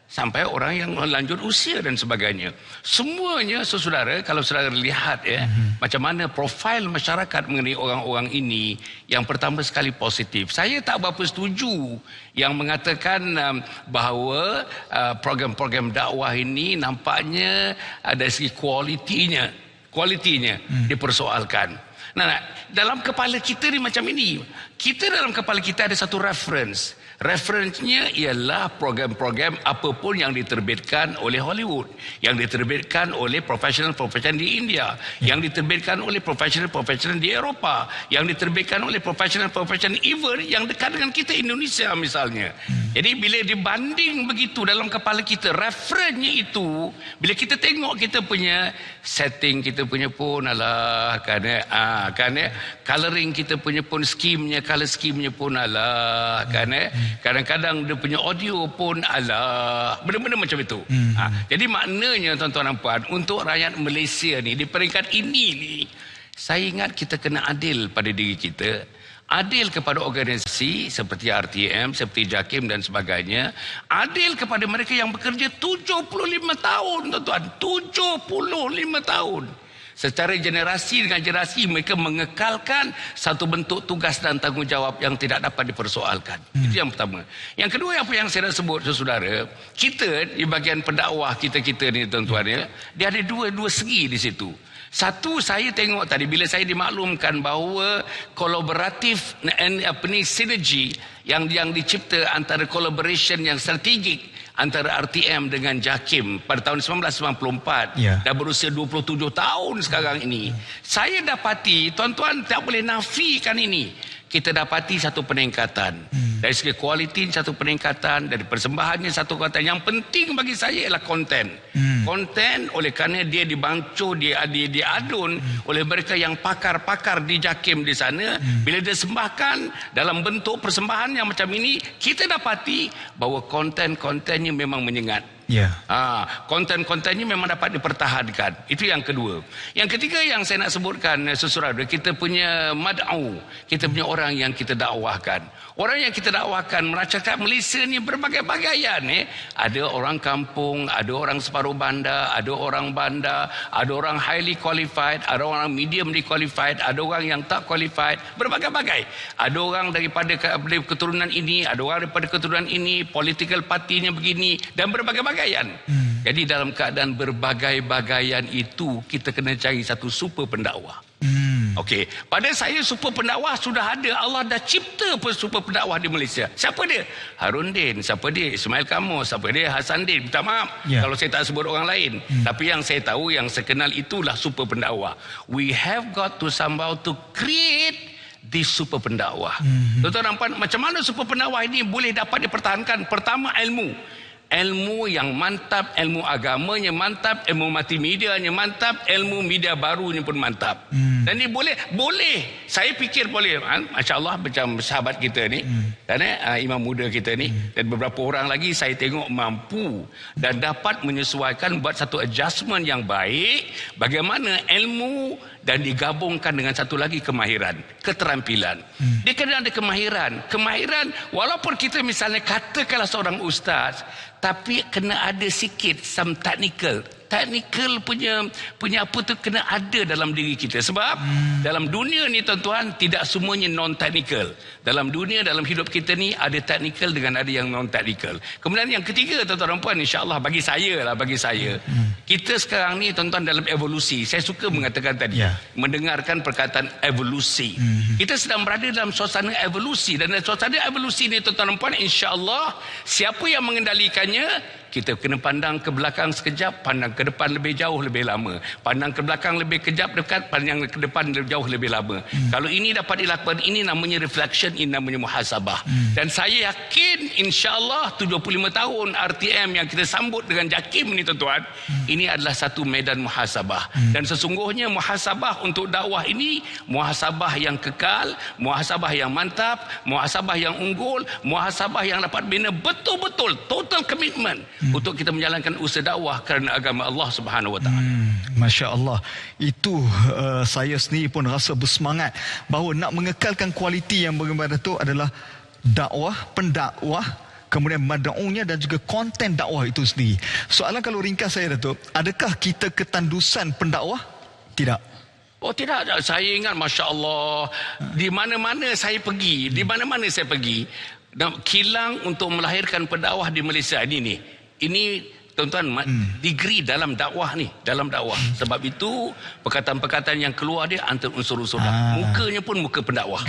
sampai orang yang lanjut usia dan sebagainya. Semuanya, saudara, kalau saudara lihat macam mana profil masyarakat mengenai orang-orang ini, yang pertama sekali positif. Saya tak berapa setuju yang mengatakan bahawa program-program dakwah ini nampaknya ada segi kualitinya dipersoalkan. Nah, dalam kepala kita ni macam ini. Dalam kepala kita ada satu reference. Referensinya ialah program-program apapun yang diterbitkan oleh Hollywood, yang diterbitkan oleh profesional-profesional di India, yang diterbitkan oleh profesional-profesional di Eropah, yang diterbitkan oleh profesional-profesional even yang dekat dengan kita, Indonesia misalnya. Jadi bila dibanding begitu dalam kepala kita, referensinya itu, bila kita tengok kita punya setting, kita punya pun coloring kita punya pun color scheme-nya pun kadang-kadang dia punya audio pun benda-benda macam itu. Jadi maknanya tuan-tuan dan puan, untuk rakyat Malaysia ni di peringkat ini ni, saya ingat kita kena adil pada diri kita, adil kepada organisasi seperti RTM, seperti JAKIM dan sebagainya, adil kepada mereka yang bekerja 75 tahun, tuan-tuan, 75 tahun. Secara generasi dengan generasi mereka mengekalkan satu bentuk tugas dan tanggungjawab yang tidak dapat dipersoalkan. Itu yang pertama. Yang kedua, apa yang saya nak sebut, saudara, kita di bahagian pendakwah kita ni, tuan-tuan, dia ada dua segi di situ. Satu, saya tengok tadi bila saya dimaklumkan bahawa kolaboratif sinergi yang dicipta antara collaboration yang strategik antara RTM dengan JAKIM pada tahun 1994 dah berusia 27 tahun sekarang ini. Saya dapati, tuan-tuan tak boleh nafikan ini. Kita dapati satu peningkatan. Dari segi kualiti satu peningkatan, dari persembahannya satu peningkatan. Yang penting bagi saya ialah konten. Konten oleh kerana dia dibancuh, dia diadun oleh mereka yang pakar-pakar di JAKIM di sana. Bila dia sembahkan dalam bentuk persembahan yang macam ini, kita dapati bahawa konten-kontennya memang menyengat. Konten-kontennya memang dapat dipertahankan. Itu yang kedua. Yang ketiga yang saya nak sebutkan, saudara, kita punya mad'u, kita punya orang yang kita dakwahkan. Orang yang kita dakwahkan, masyarakat Malaysia ni berbagai-bagaian. Ada orang kampung, ada orang separuh bandar, ada orang bandar, ada orang highly qualified, ada orang mediumly qualified, ada orang yang tak qualified, berbagai-bagai. Ada orang daripada keturunan ini, ada orang daripada keturunan ini, political partinya begini, dan berbagai-bagai berbagai-bagaian. Jadi dalam keadaan berbagai-bagaian itu, kita kena cari satu super pendakwah. Okey, pada saya super pendakwah sudah ada. Allah dah cipta pun super pendakwah di Malaysia. Siapa dia? Harun Din. Siapa dia? Ismail Kamus. Siapa dia? Hasan Din. Minta maaf kalau saya tak sebut orang lain. Tapi yang saya tahu, yang saya kenal itulah super pendakwah. We have got to somehow to create this super pendakwah. Tuan-tuan nampak macam mana super pendakwah ini boleh dapat dipertahankan? Pertama, ilmu yang mantap, ilmu agamanya mantap, ilmu multimedianya mantap, ilmu media barunya pun mantap. Dan ini boleh saya fikir boleh. Masya Allah, macam sahabat kita ni, dan imam muda kita ni, dan beberapa orang lagi saya tengok mampu dan dapat menyesuaikan, buat satu adjustment yang baik, bagaimana ilmu dan digabungkan dengan satu lagi kemahiran, keterampilan. Dia kena ada kemahiran walaupun kita misalnya katakanlah seorang ustaz, tapi kena ada sikit some technical punya apa tu kena ada dalam diri kita. Sebab dalam dunia ni tuan-tuan, tidak semuanya non-technical. Dalam dunia, dalam hidup kita ni, ada technical dengan ada yang non-technical. Kemudian yang ketiga, tuan-tuan dan puan, insya-Allah bagi saya, kita sekarang ni tuan-tuan dalam evolusi. Saya suka mengatakan tadi, mendengarkan perkataan evolusi. Kita sedang berada dalam suasana evolusi, dan dalam suasana evolusi ni tuan-tuan dan puan, insya-Allah siapa yang mengendalikannya, kita kena pandang ke belakang sekejap, pandang ke depan lebih jauh lebih lama. Pandang ke belakang lebih kejap dekat, pandang ke depan lebih jauh lebih lama. Kalau ini dapat dilakukan, ini namanya reflection, ini namanya muhasabah. Dan saya yakin insya-Allah 75 tahun RTM yang kita sambut dengan JAKIM ni tuan-tuan, ini adalah satu medan muhasabah. Dan sesungguhnya muhasabah untuk dakwah ini, muhasabah yang kekal, muhasabah yang mantap, muhasabah yang unggul, muhasabah yang dapat bina betul-betul total commitment untuk kita menjalankan usaha dakwah kerana agama Allah Subhanahu Wa Taala. Masya Allah, itu saya sendiri pun rasa bersemangat bahawa nak mengekalkan kualiti yang bagaimana itu adalah dakwah, pendakwah, kemudian mad'unya dan juga konten dakwah itu sendiri. Soalan kalau ringkas saya, Datuk, adakah kita ketandusan pendakwah? Tidak. Oh tidak, saya ingat Masya Allah, di mana-mana saya pergi, kilang untuk melahirkan pendakwah di Malaysia ini tuan-tuan, degree dalam dakwah ni, sebab itu perkataan-perkataan yang keluar dia antara unsur-unsur mukanya pun muka pendakwah.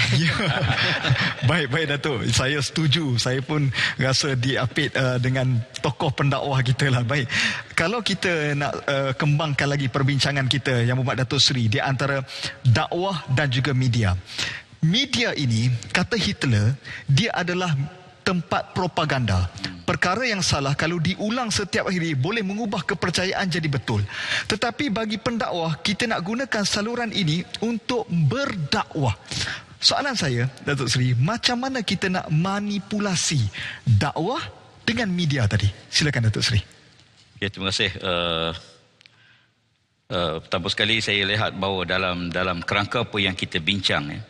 Baik Datuk, saya setuju. Saya pun rasa diapit dengan tokoh pendakwah kita lah. Baik, kalau kita nak kembangkan lagi perbincangan kita yang berhormat Datuk Seri, di antara dakwah dan juga media ini, kata Hitler, dia adalah tempat propaganda. Perkara yang salah kalau diulang setiap hari boleh mengubah kepercayaan jadi betul. Tetapi bagi pendakwah, kita nak gunakan saluran ini untuk berdakwah. Soalan saya, Datuk Seri, macam mana kita nak manipulasi dakwah dengan media tadi? Silakan Datuk Seri. Ya, terima kasih. Pertama sekali saya lihat bahawa dalam kerangka apa yang kita bincang,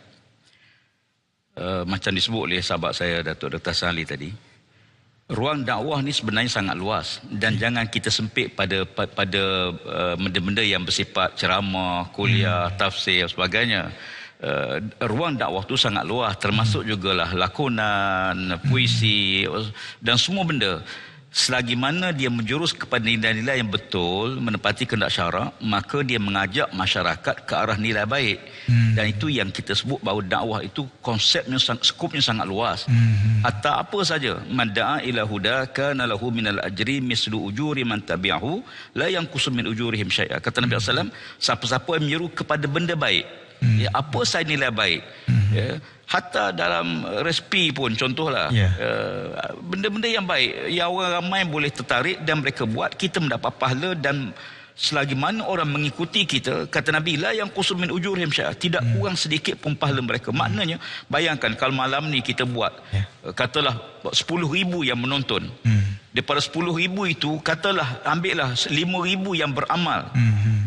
macam disebut oleh sahabat saya Datuk Dr. Sali tadi, ruang dakwah ni sebenarnya sangat luas, dan jangan kita sempit pada benda-benda yang bersifat ceramah, kuliah, tafsir dan sebagainya. Ruang dakwah tu sangat luas, termasuk jugalah lakonan, puisi dan semua benda. Selagi mana dia menjurus kepada nilai-nilai yang betul, menepati kehendak syarak, maka dia mengajak masyarakat ke arah nilai baik. Dan itu yang kita sebut bahawa dakwah itu konsepnya, skopnya sangat luas. Hatta apa saja, man da'a ila huda kana lahu minal ajri mislu ujuri man tabi'ahu la yanqusu min ujurihim syai'a. Kata Nabi SAW, siapa-siapa yang menyeru kepada benda baik, apa sahaja nilai baik, hatta dalam resipi pun, contohlah, benda-benda yang baik yang orang ramai boleh tertarik dan mereka buat, kita mendapat pahala. Dan selagi mana orang mengikuti kita, kata Nabi, la yang qusur min ujurihim syai'a, tidak kurang sedikit pun pahala mereka. Maknanya, bayangkan kalau malam ni kita buat, katalah 10,000 yang menonton, daripada 10,000 itu, katalah ambillah 5,000 yang beramal,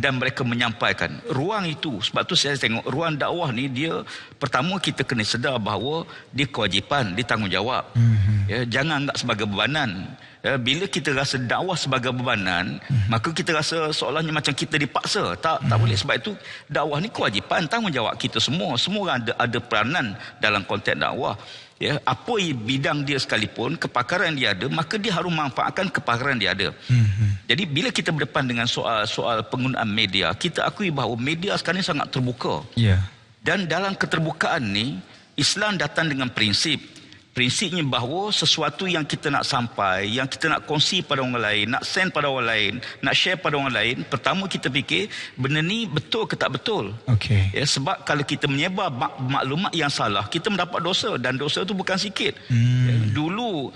dan mereka menyampaikan ruang itu. Sebab tu saya tengok ruang dakwah ni, dia pertama kita kena sedar bahawa dia kewajipan, dia tanggungjawab. Jangan anggap sebagai bebanan. Bila kita rasa dakwah sebagai bebanan, maka kita rasa seolahnya macam kita dipaksa. Tak boleh. Sebab itu dakwah ni kewajipan, tanggungjawab kita semua. Semua orang ada peranan dalam konteks dakwah. ya, apa bidang dia sekalipun, kepakaran dia ada, maka dia harus manfaatkan kepakaran dia ada. Jadi bila kita berdepan dengan soal penggunaan media, kita akui bahawa media sekarang ini sangat terbuka. Dan dalam keterbukaan ni, Islam datang dengan prinsipnya bahawa sesuatu yang kita nak sampai, yang kita nak kongsi pada orang lain, nak send pada orang lain, nak share pada orang lain, pertama kita fikir benda ni betul ke tak betul. Ya, sebab kalau kita menyebar maklumat yang salah, kita mendapat dosa, dan dosa tu bukan sikit. Ya, dulu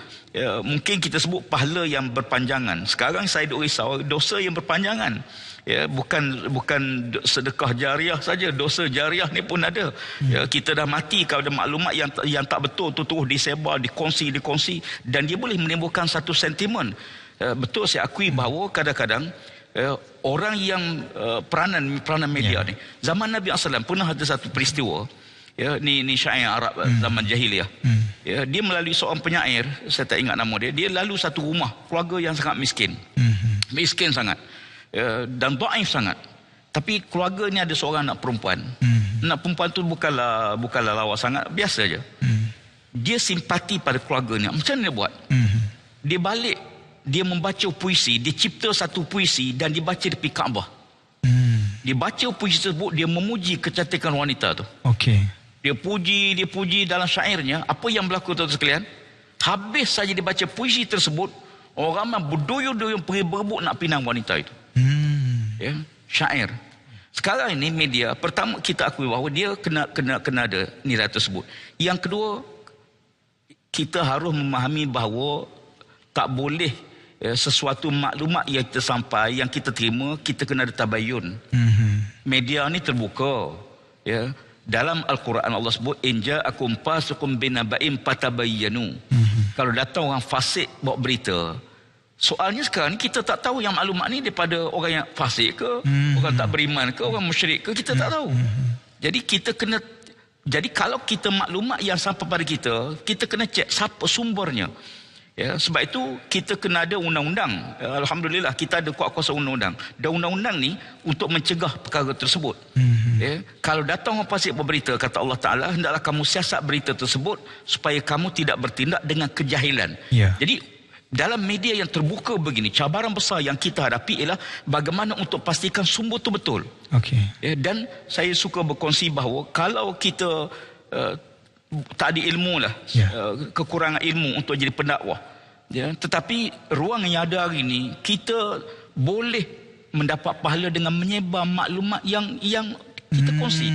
mungkin kita sebut pahala yang berpanjangan, sekarang saya duk risau dosa yang berpanjangan. Ya, bukan sedekah jariah saja, dosa jariah ni pun ada. Ya, kita dah mati kalau ada maklumat yang tak betul tu terus disebar, dikongsi, dan dia boleh menimbulkan satu sentimen. Betul, saya akui bahawa kadang-kadang orang yang peranan media ni, zaman Nabi SAW pernah ada satu peristiwa. Ya, ni syair Arab zaman jahiliah. Ya, dia melalui seorang penyair, saya tak ingat nama dia lalu satu rumah keluarga yang sangat miskin. Miskin sangat. Ya, dan dhaif sangat. Tapi keluarga ni ada seorang anak perempuan. Anak perempuan tu bukanlah lawa sangat, biasa aja. Dia simpati pada keluarga ni. Macam mana dia buat? Dia balik, dia membaca puisi, dia cipta satu puisi dan dibaca di tepi Kaabah. Dia baca puisi tersebut, dia memuji kecantikan wanita tu. Dia puji dalam syairnya. Apa yang berlaku tuan-tuan sekalian? Habis saja dia baca puisi tersebut, orang ramai berduyun-duyun pergi berebut nak pinang wanita itu. Ya, syair. Sekarang ini media, pertama kita akui bahawa dia kena ada nilai tersebut. Yang kedua, kita harus memahami bahawa tak boleh sesuatu maklumat yang kita sampai, yang kita terima, kita kena ada tabayun. Media ni terbuka. Ya, dalam Al-Quran Allah sebut in ja'akum fasiqun binaba'in fatabayyanu. Kalau datang orang fasik bawa berita, soalnya sekarang ni kita tak tahu yang maklumat ni daripada orang yang fasik ke, orang tak beriman ke, orang musyrik ke, kita tak tahu. Jadi kalau kita maklumat yang sampai pada kita kena cek siapa sumbernya. Ya, sebab itu kita kena ada undang-undang. Alhamdulillah kita ada kuasa undang-undang. Dan undang-undang ni untuk mencegah perkara tersebut. Ya, kalau datang orang fasik berberita, kata Allah Ta'ala, hendaklah kamu siasat berita tersebut supaya kamu tidak bertindak dengan kejahilan. Jadi dalam media yang terbuka begini, cabaran besar yang kita hadapi ialah bagaimana untuk pastikan sumber itu betul. Ya, dan saya suka berkongsi bahawa kalau kita tak ada ilmu lah, kekurangan ilmu untuk jadi pendakwah, ya, tetapi ruang yang ada hari ini, kita boleh mendapat pahala dengan menyebar maklumat yang kita kongsi,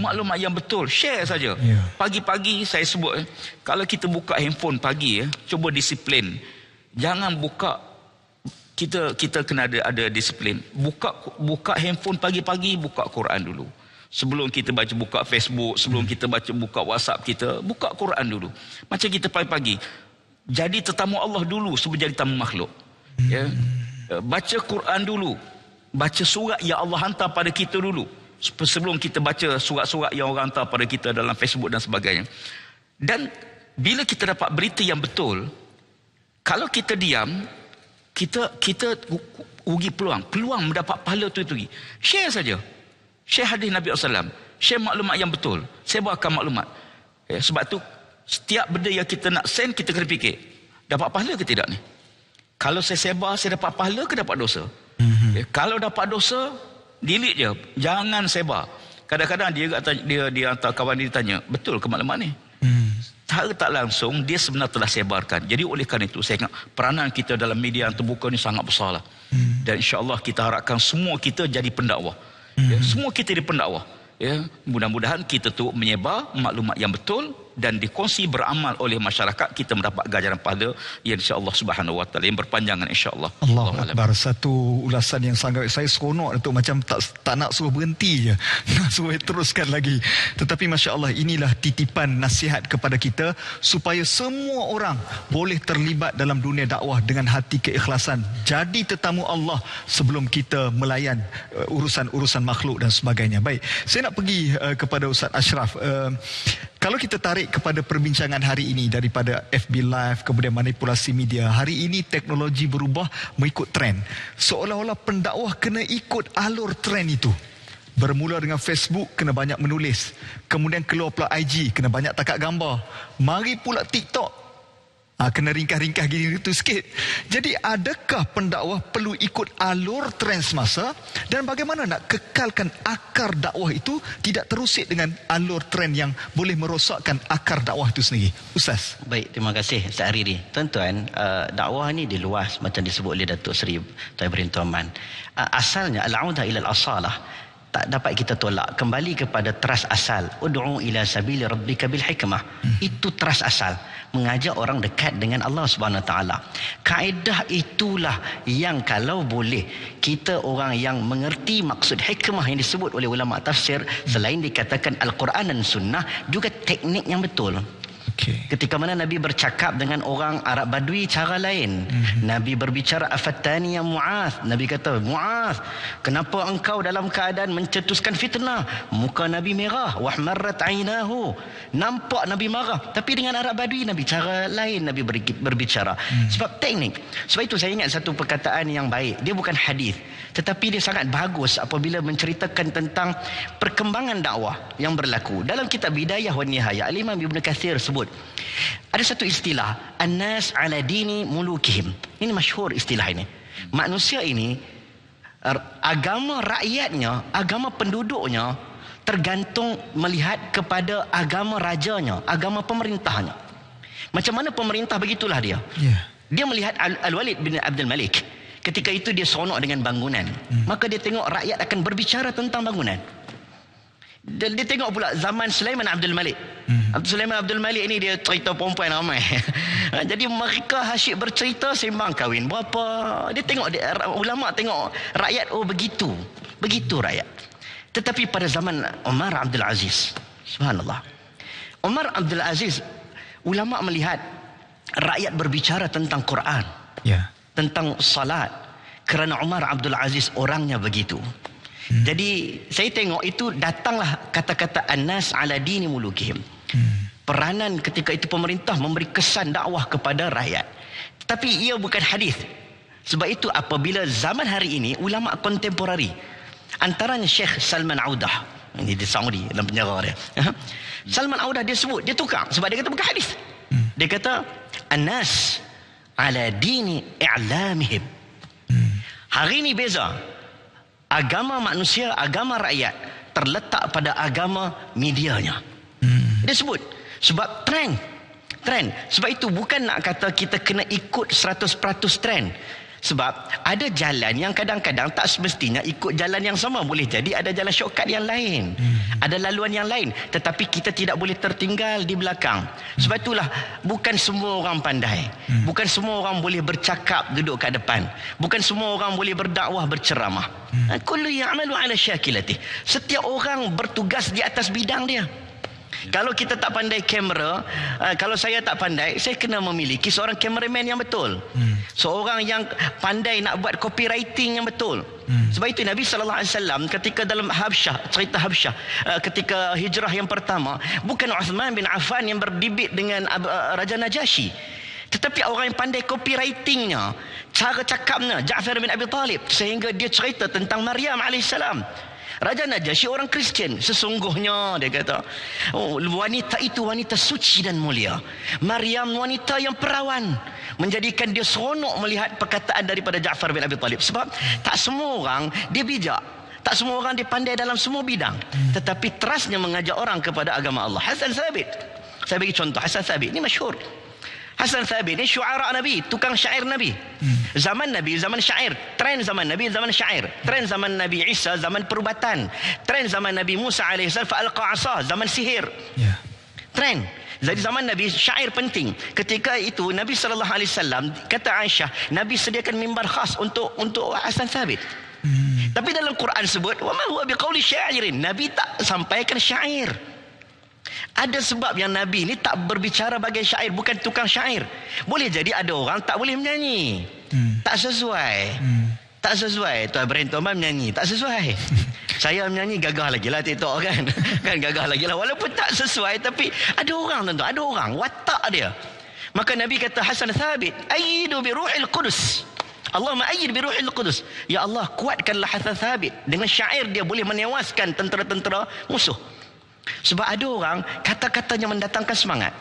maklumat yang betul, share saja. Pagi-pagi saya sebut, kalau kita buka handphone pagi, cuba disiplin. Jangan buka, kita kena ada disiplin. Buka handphone pagi-pagi, buka Quran dulu. Sebelum kita buka Facebook, sebelum kita buka WhatsApp kita, buka Quran dulu. Macam kita pagi-pagi, jadi tetamu Allah dulu sebelum jadi tamu makhluk. Ya. Baca Quran dulu. Baca surat yang Allah hantar pada kita dulu, sebelum kita baca surat-surat yang orang hantar pada kita dalam Facebook dan sebagainya. Dan bila kita dapat berita yang betul, kalau kita diam, kita rugi peluang mendapat pahala tu. Share saja. Share hadis Nabi SAW. Share maklumat yang betul. Sebarkan maklumat. Ya, sebab tu setiap benda yang kita nak send, kita kena fikir, dapat pahala ke tidak ni? Kalau saya sebar, saya dapat pahala ke dapat dosa? Ya, kalau dapat dosa, delete je. Jangan sebar. Kadang-kadang dia hantar kawan dia tanya, betul ke maklumat ni? Secara tak langsung dia sebenarnya telah sebarkan. Jadi oleh kerana itu saya ingat peranan kita dalam media yang terbuka ni sangat besar lah. Dan insya-Allah kita harapkan semua kita jadi pendakwah. Ya, semua kita jadi pendakwah. Ya, mudah-mudahan kita tu menyebar maklumat yang betul dan dikongsi beramal oleh masyarakat, kita mendapat ganjaran pahala yang insya-Allah Subhanahu Wa Taala yang berpanjangan insya-Allah. Allahu Akbar. Satu ulasan yang sangat saya seronok tu, macam tak nak suruh berhenti je. Nak suruh teruskan lagi. Tetapi masya-Allah, inilah titipan nasihat kepada kita supaya semua orang boleh terlibat dalam dunia dakwah dengan hati keikhlasan. Jadi tetamu Allah sebelum kita melayan urusan-urusan makhluk dan sebagainya. Baik, saya nak pergi kepada Ustaz Ashraf. Kalau kita tarik kepada perbincangan hari ini daripada FB Live, kemudian manipulasi media, hari ini teknologi berubah mengikut trend. Seolah-olah pendakwah kena ikut alur trend itu. Bermula dengan Facebook, kena banyak menulis. Kemudian keluar pula IG, kena banyak takat gambar. Mari pula TikTok, kena ringkas-ringkas gini itu sikit. Jadi adakah pendakwah perlu ikut alur trend semasa, dan bagaimana nak kekalkan akar dakwah itu tidak terusik dengan alur trend yang boleh merosakkan akar dakwah itu sendiri? Ustaz. Baik, terima kasih Ustaz Hariri. Tuan-tuan, dakwah ni diluas macam disebut oleh Datuk Seri Tuan Ibrahim Tuaman. Asalnya al-audah ila al-asalah, tak dapat kita tolak, kembali kepada teras asal. Ud'u ila sabili rabbika bil hikmah. Itu teras asal, mengajak orang dekat dengan Allah Subhanahu Wa Taala. Kaedah itulah yang kalau boleh kita orang yang mengerti maksud hikmah yang disebut oleh ulama tafsir, selain dikatakan Al-Quran dan Sunnah, juga teknik yang betul. Ketika mana Nabi bercakap dengan orang Arab Badui cara lain. Nabi berbicara afatani ya Mu'az. Nabi kata, Mu'az, kenapa engkau dalam keadaan mencetuskan fitnah? Muka Nabi merah, wahmarrat ainahu. Nampak Nabi marah. Tapi dengan Arab Badui Nabi cara lain Nabi berbicara. Sebab teknik. Sebab itu saya ingat satu perkataan yang baik. Dia bukan hadis, tetapi dia sangat bagus apabila menceritakan tentang perkembangan dakwah yang berlaku. Dalam kitab Bidayah wa Nihayah, Al-Imam Ibn Katsir sebut ada satu istilah, an-nas ala dini mulukihim. Ini masyhur istilah ini. Manusia ini, agama rakyatnya, agama penduduknya tergantung melihat kepada agama rajanya, agama pemerintahnya. Macam mana pemerintah, begitulah dia. Dia melihat Al-Walid bin Abdul Malik. Ketika itu dia seronok dengan bangunan. Maka dia tengok rakyat akan berbicara tentang bangunan. Dia tengok pula zaman Sulaiman Abdul Malik. Sulaiman Abdul Malik ini dia cerita perempuan ramai. Jadi mereka asyik bercerita sembang kahwin berapa. Dia tengok, ulama tengok rakyat, oh begitu. Begitu rakyat. Tetapi pada zaman Umar Abdul Aziz, subhanallah, Umar Abdul Aziz, ulama melihat rakyat berbicara tentang Quran, tentang salat, kerana Umar Abdul Aziz orangnya begitu. Jadi saya tengok itu, datanglah kata-kata an-nas ala dini mulukihim. Peranan ketika itu pemerintah memberi kesan dakwah kepada rakyat. Tapi ia bukan hadis. Sebab itu apabila zaman hari ini ulama kontemporari, antaranya Syekh Salman Audah, ini di Saudi dalam penjara dia. Salman Audah dia sebut, dia tukar sebab dia kata bukan hadis. Dia kata an-nas ala dini i'lamihim. Hari ini beza. Agama manusia, agama rakyat terletak pada agama medianya. Dia sebut sebab trend. Sebab itu bukan nak kata kita kena ikut 100% trend. Sebab ada jalan yang kadang-kadang tak semestinya ikut jalan yang sama. Boleh jadi ada jalan shortcut yang lain, ada laluan yang lain. Tetapi kita tidak boleh tertinggal di belakang. Sebab itulah bukan semua orang pandai, bukan semua orang boleh bercakap duduk kat depan, bukan semua orang boleh berdakwah berceramah. Kullu ya'malu ala syakilati. Setiap orang bertugas di atas bidang dia. Kalau kita tak pandai kamera, kalau saya tak pandai, saya kena memiliki seorang kameraman yang betul, seorang yang pandai nak buat copywriting yang betul. Sebab itu Nabi SAW ketika dalam Habsyah, cerita Habsyah, ketika hijrah yang pertama, bukan Uthman bin Affan yang berdibit dengan Raja Najasyi, tetapi orang yang pandai copywritingnya, cara cakapnya, Ja'far bin Abi Talib, sehingga dia cerita tentang Maryam AS. Raja Najasyi orang Kristian. Sesungguhnya dia kata, oh, wanita itu wanita suci dan mulia. Maryam wanita yang perawan. Menjadikan dia seronok melihat perkataan daripada Ja'far bin Abi Talib. Sebab tak semua orang dia bijak, tak semua orang dia pandai dalam semua bidang, tetapi terasnya mengajak orang kepada agama Allah. Hasan Thabit, saya bagi contoh. Hasan Thabit ni masyhur. Hasan Thabit ni syuara Nabi, tukang syair Nabi. Zaman Nabi, zaman syair. Trend zaman Nabi, zaman syair. Trend zaman Nabi Isa, zaman perubatan. Trend zaman Nabi Musa AS, fa'alqa asa, zaman sihir. Trend. Jadi zaman Nabi syair penting. Ketika itu Nabi SAW, kata Aisyah, Nabi sediakan mimbar khas untuk Hasan Thabit. Tapi dalam Quran sebut, wa ma huwa biqauli syairin. Nabi tak sampaikan syair. Ada sebab yang Nabi ni tak berbicara bagai syair, bukan tukang syair. Boleh jadi ada orang tak boleh menyanyi, tak sesuai. Tak sesuai. Tuan Ibrahim Tuan menyanyi tak sesuai. Saya menyanyi gagah lagi lah TikTok kan. Kan gagah lagi lah. Walaupun tak sesuai, tapi ada orang tuan-tuan, ada orang watak dia. Maka Nabi kata Hasan Thabit, ayyidu bi ruhil qudus. Allahumma ayyid bi ruhil qudus. Ya Allah, kuatkanlah Hasan Thabit. Dengan syair dia boleh menewaskan tentera-tentera musuh. Sebab ada orang kata-katanya mendatangkan semangat.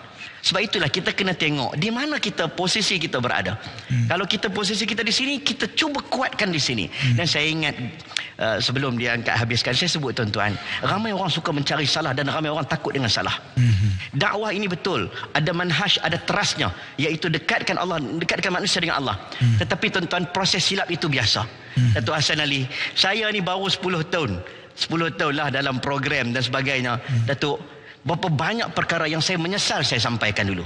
Sebab itulah kita kena tengok di mana kita posisi kita berada. Kalau kita posisi kita di sini, kita cuba kuatkan di sini. Dan saya ingat sebelum dia angkat habiskan, saya sebut tuan-tuan, ramai orang suka mencari salah dan ramai orang takut dengan salah. Dakwah ini betul, ada manhaj, ada terasnya, iaitu dekatkan Allah, dekatkan manusia dengan Allah. Tetapi tuan-tuan, proses silap itu biasa. Datuk Hassan Ali, saya ni baru 10 tahun lah dalam program dan sebagainya. Datuk, berapa banyak perkara yang saya menyesal saya sampaikan dulu.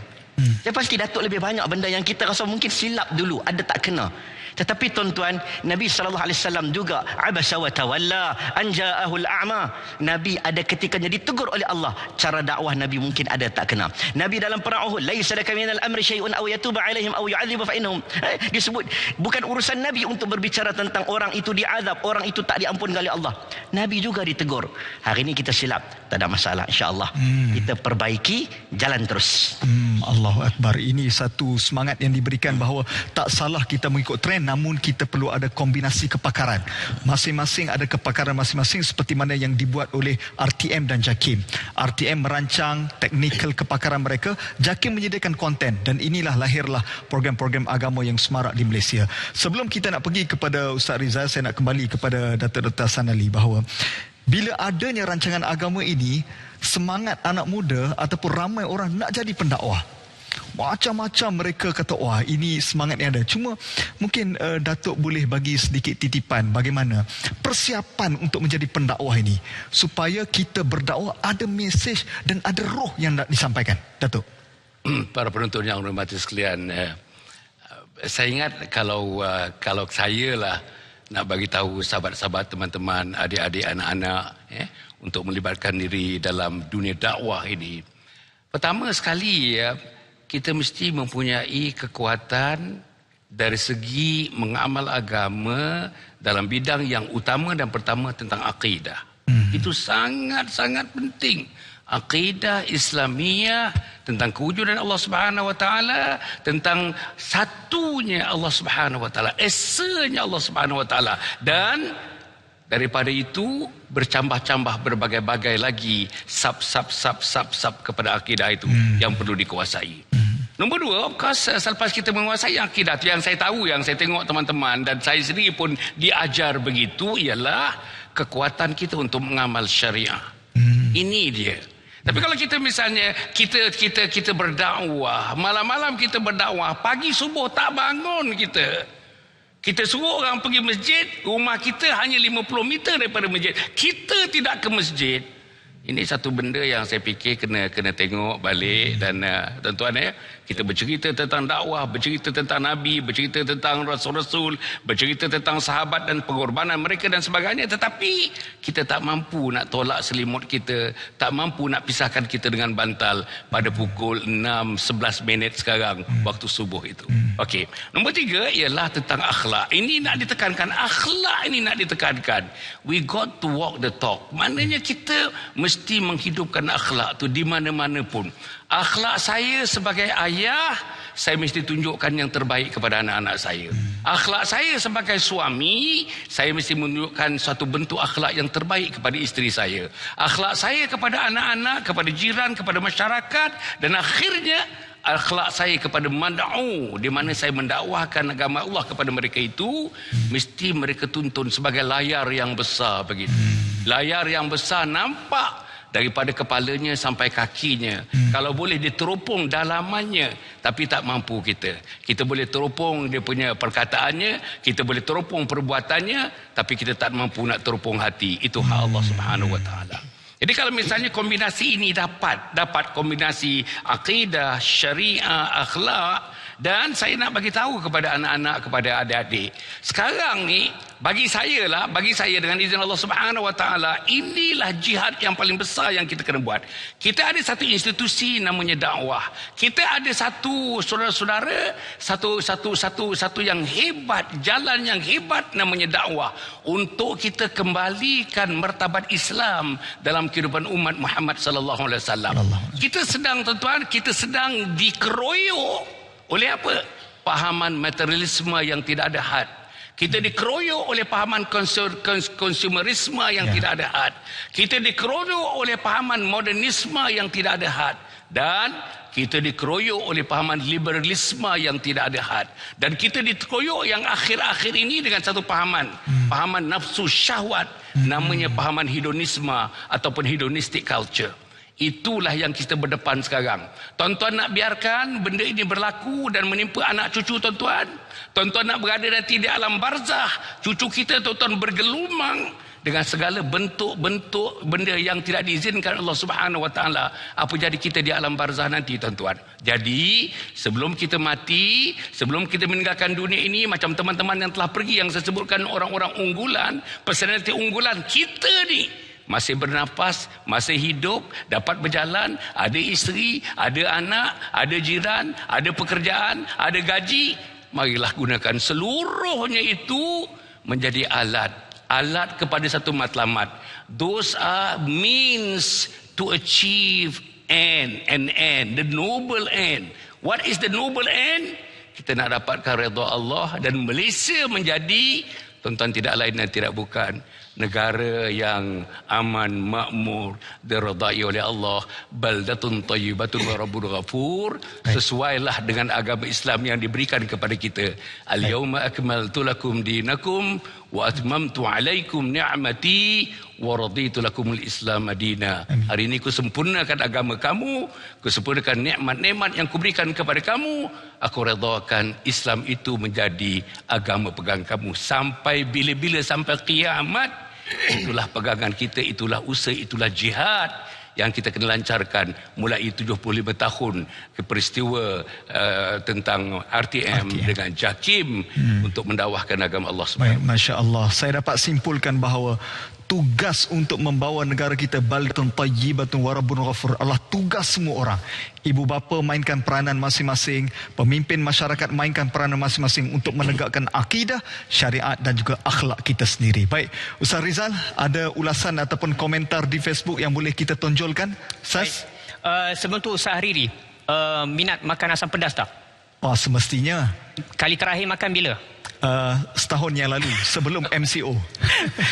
Saya pasti Datuk lebih banyak benda yang kita rasa mungkin silap dulu, ada tak kena. Tetapi tuan-tuan, Nabi SAW juga abasa wa tawalla an ja'ahul a'ma. Nabi ada ketikanya ditegur oleh Allah. Cara dakwah Nabi mungkin ada tak kena. Nabi dalam perang Uhud, laisa laka minal amri syai'un aw yatuba alaihim aw yu'adziba fa innahum, disebut bukan urusan Nabi untuk berbicara tentang orang itu diazab, orang itu tak diampunkan oleh Allah. Nabi juga ditegur. Hari ini kita silap, tak ada masalah, insya-Allah. Kita perbaiki, jalan terus. Allahu Akbar. Ini satu semangat yang diberikan bahawa tak salah kita mengikut trend, namun kita perlu ada kombinasi kepakaran. Masing-masing ada kepakaran masing-masing seperti mana yang dibuat oleh RTM dan JAKIM. RTM merancang teknikal kepakaran mereka, JAKIM menyediakan konten, dan inilah lahirlah program-program agama yang semarak di Malaysia. Sebelum kita nak pergi kepada Ustaz Rizal, saya nak kembali kepada Datuk Dr. Hassan Ali bahawa bila adanya rancangan agama ini, semangat anak muda ataupun ramai orang nak jadi pendakwah. Macam-macam mereka kata, wah ini semangat yang ada. Cuma mungkin Datuk boleh bagi sedikit titipan bagaimana persiapan untuk menjadi pendakwah ini, supaya kita berdakwah ada mesej dan ada roh yang nak disampaikan. Datuk. Para penonton yang hormati sekalian, saya ingat kalau saya lah nak bagi tahu sahabat-sahabat, teman-teman, adik-adik, anak-anak untuk melibatkan diri dalam dunia dakwah ini. Pertama sekali kita mesti mempunyai kekuatan dari segi mengamal agama dalam bidang yang utama dan pertama tentang akidah. Itu sangat-sangat penting. Akidah Islamiah tentang kewujudan Allah Subhanahu wa taala, tentang satunya Allah Subhanahu wa taala, esanya Allah Subhanahu wa taala, dan daripada itu bercambah-cambah berbagai-bagai lagi sub kepada akidah itu yang perlu dikuasai. Nombor dua, of course, selepas kita menguasai akidah, yang saya tahu, yang saya tengok teman-teman dan saya sendiri pun diajar begitu, ialah kekuatan kita untuk mengamal syariah. Ini dia. Tapi kalau kita misalnya kita berdakwah, malam-malam kita berdakwah, pagi subuh tak bangun kita. Kita suruh orang pergi masjid, rumah kita hanya 50 meter daripada masjid. Kita tidak ke masjid. Ini satu benda yang saya fikir kena tengok balik. Dan tuan-tuan, kita bercerita tentang dakwah, bercerita tentang Nabi, bercerita tentang Rasul-Rasul, bercerita tentang sahabat dan pengorbanan mereka dan sebagainya. Tetapi kita tak mampu nak tolak selimut kita, tak mampu nak pisahkan kita dengan bantal pada pukul 6:11 minit sekarang, waktu subuh itu. Okey. Nombor 3 ialah tentang akhlak. Ini nak ditekankan, akhlak ini nak ditekankan. We got to walk the talk. Maknanya kita mesti menghidupkan akhlak tu di mana-mana pun. Akhlak saya sebagai ayah, saya mesti tunjukkan yang terbaik kepada anak-anak saya. Akhlak saya sebagai suami, saya mesti menunjukkan suatu bentuk akhlak yang terbaik kepada isteri saya. Akhlak saya kepada anak-anak, kepada jiran, kepada masyarakat, dan akhirnya akhlak saya kepada mad'u, di mana saya mendakwahkan agama Allah kepada mereka itu, mesti mereka tuntun sebagai layar yang besar begitu. Layar yang besar nampak daripada kepalanya sampai kakinya. Kalau boleh diteropong dalamannya, tapi tak mampu kita. Kita boleh teropong dia punya perkataannya, kita boleh teropong perbuatannya, tapi kita tak mampu nak teropong hati. Itu hak Allah Subhanahu wa taala. Jadi kalau misalnya kombinasi ini dapat akidah, syariah, akhlak, dan saya nak bagi tahu kepada anak-anak, kepada adik-adik, sekarang ni bagi saya dengan izin Allah Subhanahu wa taala, inilah jihad yang paling besar yang kita kena buat. Kita ada satu institusi namanya dakwah. Kita ada satu saudara-saudara, satu yang hebat, jalan yang hebat namanya dakwah, untuk kita kembalikan martabat Islam dalam kehidupan umat Muhammad sallallahu alaihi wasallam. Kita sedang, tuan-tuan, kita sedang dikeroyok oleh apa? Pahaman materialisme yang tidak ada had. Kita dikeroyok oleh pahaman konsumerisme yang tidak ada had. Kita dikeroyok oleh pahaman modernisme yang tidak ada had. Dan kita dikeroyok oleh pahaman liberalisme yang tidak ada had. Dan kita dikeroyok yang akhir-akhir ini dengan satu pahaman. Pahaman nafsu syahwat. Namanya pahaman hedonisme ataupun hedonistic culture. Itulah yang kita berdepan sekarang. Tuan-tuan nak biarkan benda ini berlaku dan menimpa anak cucu tuan-tuan? Tuan-tuan nak berada nanti di alam barzah, cucu kita tuan-tuan bergelumang dengan segala bentuk-bentuk benda yang tidak diizinkan Allah Subhanahu Wa Taala. Apa jadi kita di alam barzah nanti tuan-tuan? Jadi sebelum kita mati, sebelum kita meninggalkan dunia ini, macam teman-teman yang telah pergi, yang saya sebutkan orang-orang unggulan, personaliti unggulan, kita ni masih bernafas, masih hidup, dapat berjalan, ada isteri, ada anak, ada jiran, ada pekerjaan, ada gaji. Marilah gunakan seluruhnya itu menjadi alat kepada satu matlamat. Those are means to achieve an end, the noble end. What is the noble end? Kita nak dapatkan redha Allah, dan Malaysia menjadi, tuan-tuan, tidak lain dan tidak bukan negara yang aman, makmur, diridai oleh Allah, baldatun tayyibatun wa rabbun ghafur. Sesuailah dengan agama Islam yang diberikan kepada kita. Al-yawma akmaltu lakum dinakum wa atmamtu alaikum ni'mati wa raditu lakumul Islam madina. Hari ini ku sempurnakan agama kamu, ku sempurnakan nikmat-nikmat yang kuberikan kepada kamu. Aku redakan Islam itu menjadi agama pegang kamu sampai bila-bila, sampai kiamat. Itulah pegangan kita, itulah usaha, itulah jihad yang kita kena lancarkan mulai 75 tahun ke peristiwa tentang RTM dengan JAKIM untuk mendakwahkan agama Allah SWT. Masya Allah, saya dapat simpulkan bahawa tugas untuk membawa negara kita baldatun tayyibatun wa rabbun ghafur adalah tugas semua orang. Ibu bapa mainkan peranan masing-masing, pemimpin masyarakat mainkan peranan masing-masing untuk menegakkan akidah, syariat dan juga akhlak kita sendiri. Baik, Ustaz Rizal, ada ulasan ataupun komentar di Facebook yang boleh kita tonjolkan? Ustaz? Sebelum tu Ustaz Hariri, minat makan asam pedas tak? Oh, semestinya. Kali terakhir makan bila? Setahun yang lalu, sebelum MCO.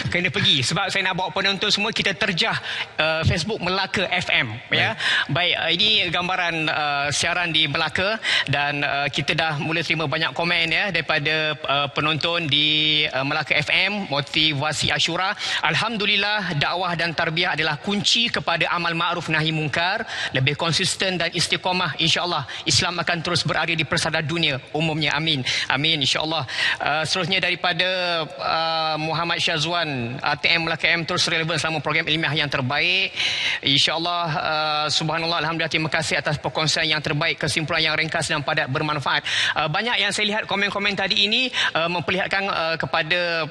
Kena pergi sebab saya nak bawa penonton semua, kita terjah Facebook Melaka FM. Ya. Baik, ini gambaran siaran di Melaka, dan kita dah mula terima banyak komen ya daripada penonton di Melaka FM, motivasi Ashura. Alhamdulillah, dakwah dan tarbiyah adalah kunci kepada amal ma'ruf nahi mungkar. Lebih konsisten dan istiqamah, insya-Allah Islam akan terus berada di persada dunia umumnya. Amin. Amin, insya-Allah. Seterusnya daripada Muhammad Syazwan, ATM Melaka FM terus relevan selama program ilmiah yang terbaik. InsyaAllah, subhanallah, alhamdulillah, terima kasih atas perkongsian yang terbaik, kesimpulan yang ringkas dan padat bermanfaat. Banyak yang saya lihat komen-komen tadi ini memperlihatkan kepada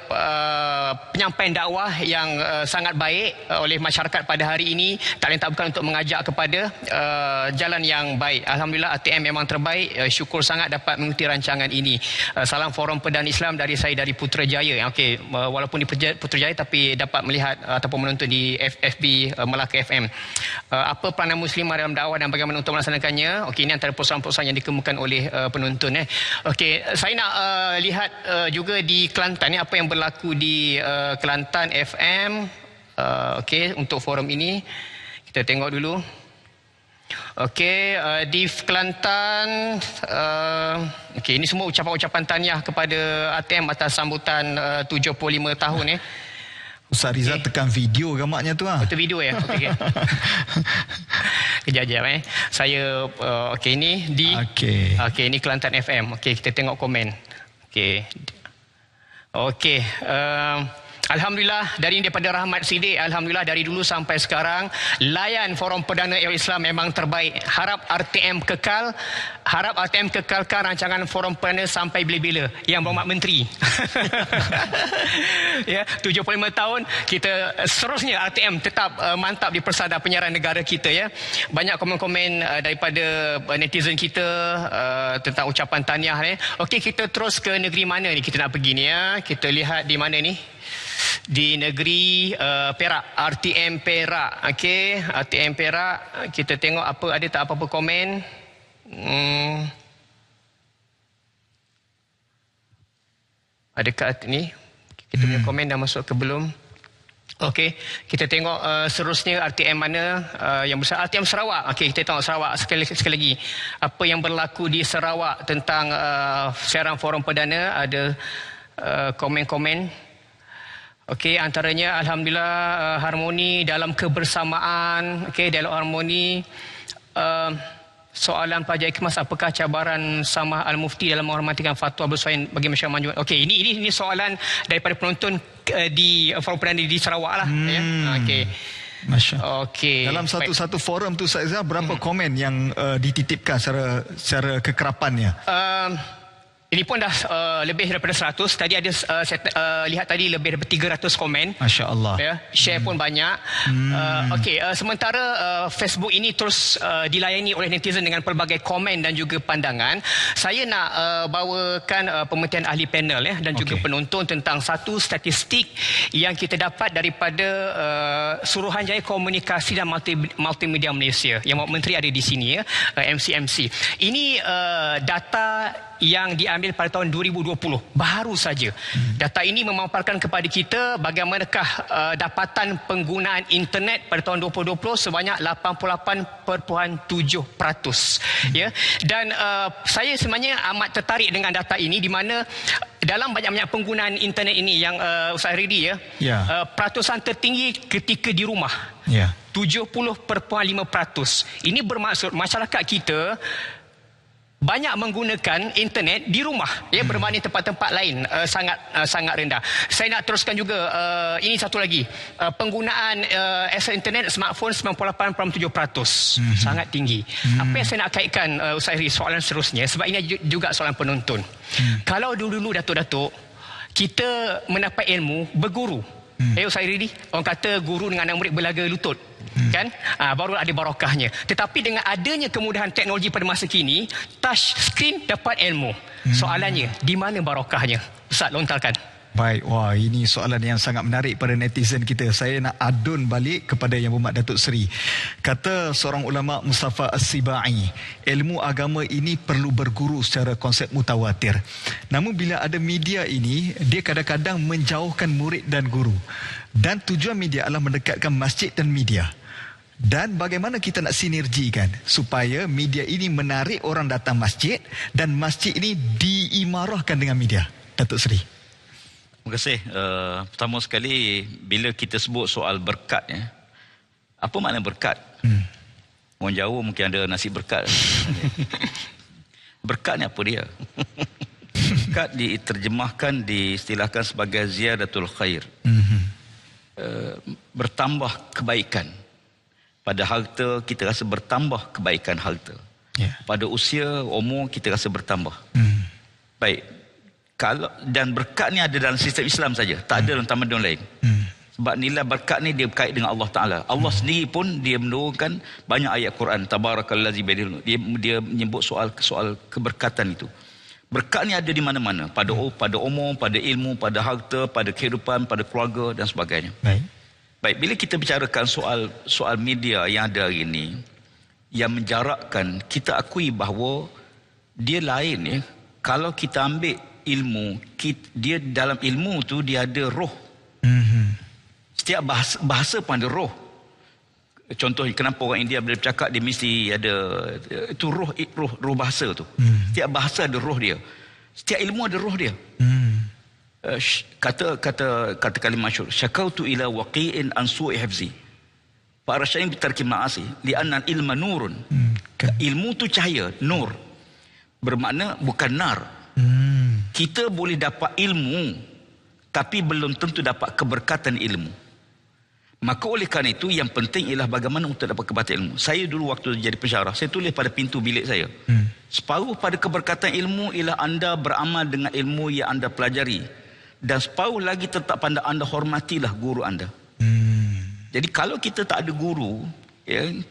penyampaian dakwah yang sangat baik oleh masyarakat pada hari ini. Tak lain tak bukan untuk mengajak kepada jalan yang baik. Alhamdulillah, ATM memang terbaik. Syukur sangat dapat mengikuti rancangan ini. Salam Forum Perdana Islam dari saya, dari Putrajaya. Okey, walaupun di Putrajaya tapi dapat melihat ataupun menonton di FB Melaka FM. Apa peranan Muslim dalam dakwah dan bagaimana untuk melaksanakannya? Okey, ini antara persoalan-persoalan yang dikemukakan oleh penonton. Okey, saya nak lihat juga di Kelantan, apa yang berlaku di Kelantan FM. Okey, untuk forum ini kita tengok dulu. Okey, di Kelantan, okey, ini semua ucapan-ucapan tahniah kepada ATM atas sambutan 75 tahun. Ustaz Rizal tekan video gamaknya tu. Betul, video ya. Okey. Kejap-kejap Saya okey, ini di okey, ini Kelantan FM. Okey, kita tengok komen. Okey. Okey, alhamdulillah, daripada Rahmat Sidik, alhamdulillah dari dulu sampai sekarang layan Forum Perdana Islam memang terbaik. Harap RTM kekalkan rancangan Forum Perdana sampai bila-bila. Yang berhormat Menteri. Ya, 75 tahun kita seterusnya RTM tetap mantap di persada penyiaran negara kita ya. Banyak komen-komen daripada netizen kita tentang ucapan tahniah Okey, kita terus ke negeri mana ni kita nak pergi ni ya. Kita lihat di mana ni? Di negeri Perak, RTM Perak. Okey, RTM Perak, kita tengok ada tak apa-apa komen. Dekat ni kita punya komen dah masuk ke belum? Okey, kita tengok seterusnya RTM mana yang besar. RTM Sarawak. Okey, kita tengok Sarawak sekali lagi. Apa yang berlaku di Sarawak tentang siaran forum perdana, ada komen-komen. Okey, antaranya alhamdulillah harmoni dalam kebersamaan. Okey, dialog harmoni. Soalan Pak Haji Kemas, apakah cabaran Samah Al-Mufti dalam menghormatikan fatwa bersuaian bagi masyarakat manjuan? Okey, ini soalan daripada penonton di forum perdana di Sarawak lah. Ya. Okey. Masya. Okey. Dalam satu forum tu Ustaz, berapa komen yang dititipkan secara kekerapannya? Ini pun dah lebih daripada 100. Tadi ada saya lihat tadi lebih daripada 300 komen. Masya Allah. Ya, share pun banyak. Okey, sementara Facebook ini terus dilayani oleh netizen dengan pelbagai komen dan juga pandangan. Saya nak bawakan pementian ahli panel dan juga penonton tentang satu statistik yang kita dapat daripada Suruhanjaya Komunikasi dan Multimedia Malaysia. Yang Menteri ada di sini, MCMC. Ini data yang diambil pada tahun 2020, baru saja. Data ini memaparkan kepada kita bagaimanakah dapatan penggunaan internet pada tahun 2020 sebanyak 88.7%. Ya. Dan saya sebenarnya amat tertarik dengan data ini, di mana dalam banyak-banyak penggunaan internet ini yang Ustaz Ridi peratusan tertinggi ketika di rumah. 70.5%. Ini bermaksud masyarakat kita banyak menggunakan internet di rumah, berbanding tempat-tempat lain sangat rendah. Saya nak teruskan juga ini satu lagi, penggunaan akses internet smartphone 98.7%, sangat tinggi. Apa yang saya nak kaitkan Ustaz Iri, soalan seterusnya, sebab ini juga soalan penonton. Kalau dulu-dulu datuk-datuk kita mendapat ilmu berguru, Ustaz Iri, orang kata guru dengan anak murid berlaga lutut, kan? Baru ada barokahnya. Tetapi dengan adanya kemudahan teknologi pada masa kini, touch screen dapat ilmu. Soalannya, di mana barokahnya? Ustaz, lontarkan. Baik, wah ini soalan yang sangat menarik pada netizen kita. Saya nak adun balik kepada Yang Berhormat Datuk Seri. Kata seorang ulama Mustafa As-Sibai, ilmu agama ini perlu berguru secara konsep mutawatir. Namun bila ada media ini, dia kadang-kadang menjauhkan murid dan guru. Dan tujuan media adalah mendekatkan masjid dan media. Dan bagaimana kita nak sinergikan supaya media ini menarik orang datang masjid dan masjid ini diimarahkan dengan media. Datuk Seri. Terima kasih. Pertama sekali, bila kita sebut soal berkat, apa makna berkat? Orang Jawa mungkin ada nasi berkat. Berkat ni apa dia? Berkat diterjemahkan, diistilahkan sebagai ziyadatul khair. Bertambah kebaikan. Pada harta, kita rasa bertambah kebaikan harta. Pada usia, umur, kita rasa bertambah. Baik. Dan berkat ni ada dalam sistem Islam saja, tak ada dalam tamadun lain. Sebab nilai berkat ni dia berkait dengan Allah Ta'ala. Allah sendiri pun dia menurunkan banyak ayat Quran. Tabarakallazi biyadihil. Dia menyebut soal keberkatan itu. Berkat ni ada di mana-mana, pada umur, pada ilmu, pada harta, pada kehidupan, pada keluarga dan sebagainya. Baik, bila kita bicarakan soal media yang ada hari ini, yang menjarakkan, kita akui bahawa dia lain. Kalau kita ambil ilmu, dia dalam ilmu tu dia ada roh. Setiap bahasa pun ada roh. Contohnya kenapa orang India bila bercakap dia mesti ada itu roh bahasa tu. Setiap bahasa ada roh dia. Setiap ilmu ada roh dia. Kata kalimah masyhur, syakautu ila waqi'in an su'i hifzi. Para syair bitarki ma'asi li'anna ilma nurun. Ilmu tu cahaya, nur. Bermakna bukan nar. Kita boleh dapat ilmu, tapi belum tentu dapat keberkatan ilmu. Maka oleh kerana itu, yang penting ialah bagaimana untuk dapat keberkatan ilmu. Saya dulu waktu jadi pensyarah, saya tulis pada pintu bilik saya. Separuh pada keberkatan ilmu ialah anda beramal dengan ilmu yang anda pelajari. Dan separuh lagi tetap anda hormatilah guru anda. Jadi kalau kita tak ada guru,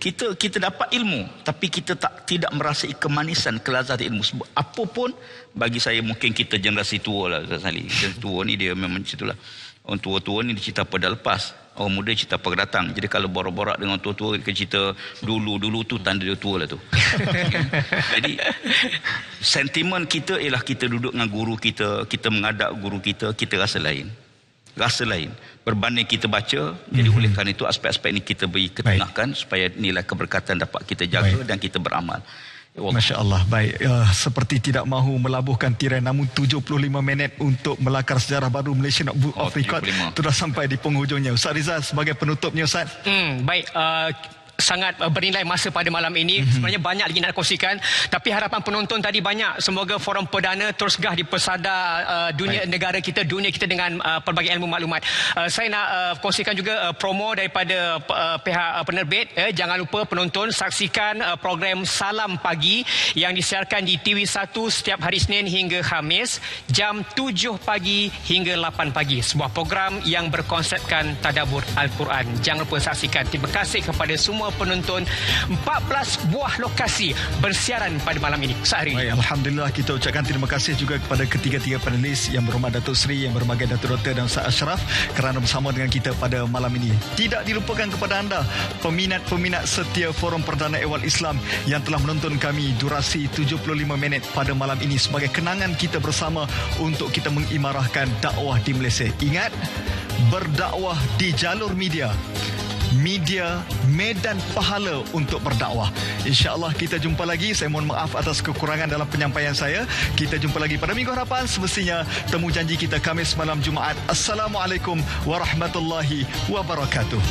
kita dapat ilmu, tapi kita tidak merasai kemanisan, kelazatan ilmu. Sebab apapun, bagi saya mungkin kita generasi tua lah. Generasi tua ni dia memang macam itulah. Orang tua-tua ni dia cerita pada lepas. Orang muda cerita apa datang. Jadi kalau borak-borak dengan tua-tua, dia cerita dulu tu tanda dia tua lah tu. Jadi sentimen kita ialah kita duduk dengan guru kita, kita mengadap guru kita rasa lain. Rasa lain berbanding kita baca. Jadi oleh kerana itu aspek-aspek ini kita beri ketengahkan supaya nilai keberkatan dapat kita jaga dan kita beramal. Masya Allah. Baik, seperti tidak mahu melabuhkan tirai, namun 75 minit untuk melakar sejarah baru Malaysia Book of Record sudah sampai di penghujungnya. Ustaz Rizal sebagai penutupnya Ustaz. Baik, sangat bernilai masa pada malam ini. Sebenarnya banyak lagi nak kongsikan, tapi harapan penonton tadi banyak. Semoga forum perdana terus gah dipersadar dunia negara kita, dunia kita dengan pelbagai ilmu maklumat. Saya nak kongsikan juga promo daripada pihak penerbit. Jangan lupa penonton saksikan program Salam Pagi yang disiarkan di TV1 setiap hari Isnin hingga Khamis jam 7 pagi hingga 8 pagi. Sebuah program yang berkonsepkan tadabbur Al-Quran. Jangan lupa saksikan. Terima kasih kepada semua penonton. 14 buah lokasi bersiaran pada malam ini. Sehari ini. Baik, Alhamdulillah, kita ucapkan terima kasih juga kepada ketiga-tiga panelis yang berhormat Datuk Seri, yang berbagai Datuk Doktor dan Ustaz Ashraf kerana bersama dengan kita pada malam ini. Tidak dilupakan kepada anda peminat-peminat setia Forum Perdana Ehwal Islam yang telah menonton kami durasi 75 minit pada malam ini sebagai kenangan kita bersama untuk kita mengimarahkan dakwah di Malaysia. Ingat, berdakwah di jalur media medan pahala untuk berdakwah. InsyaAllah kita jumpa lagi. Saya mohon maaf atas kekurangan dalam penyampaian saya. Kita jumpa lagi pada Minggu Harapan. Semestinya temu janji kita Khamis malam Jumaat. Assalamualaikum warahmatullahi wabarakatuh.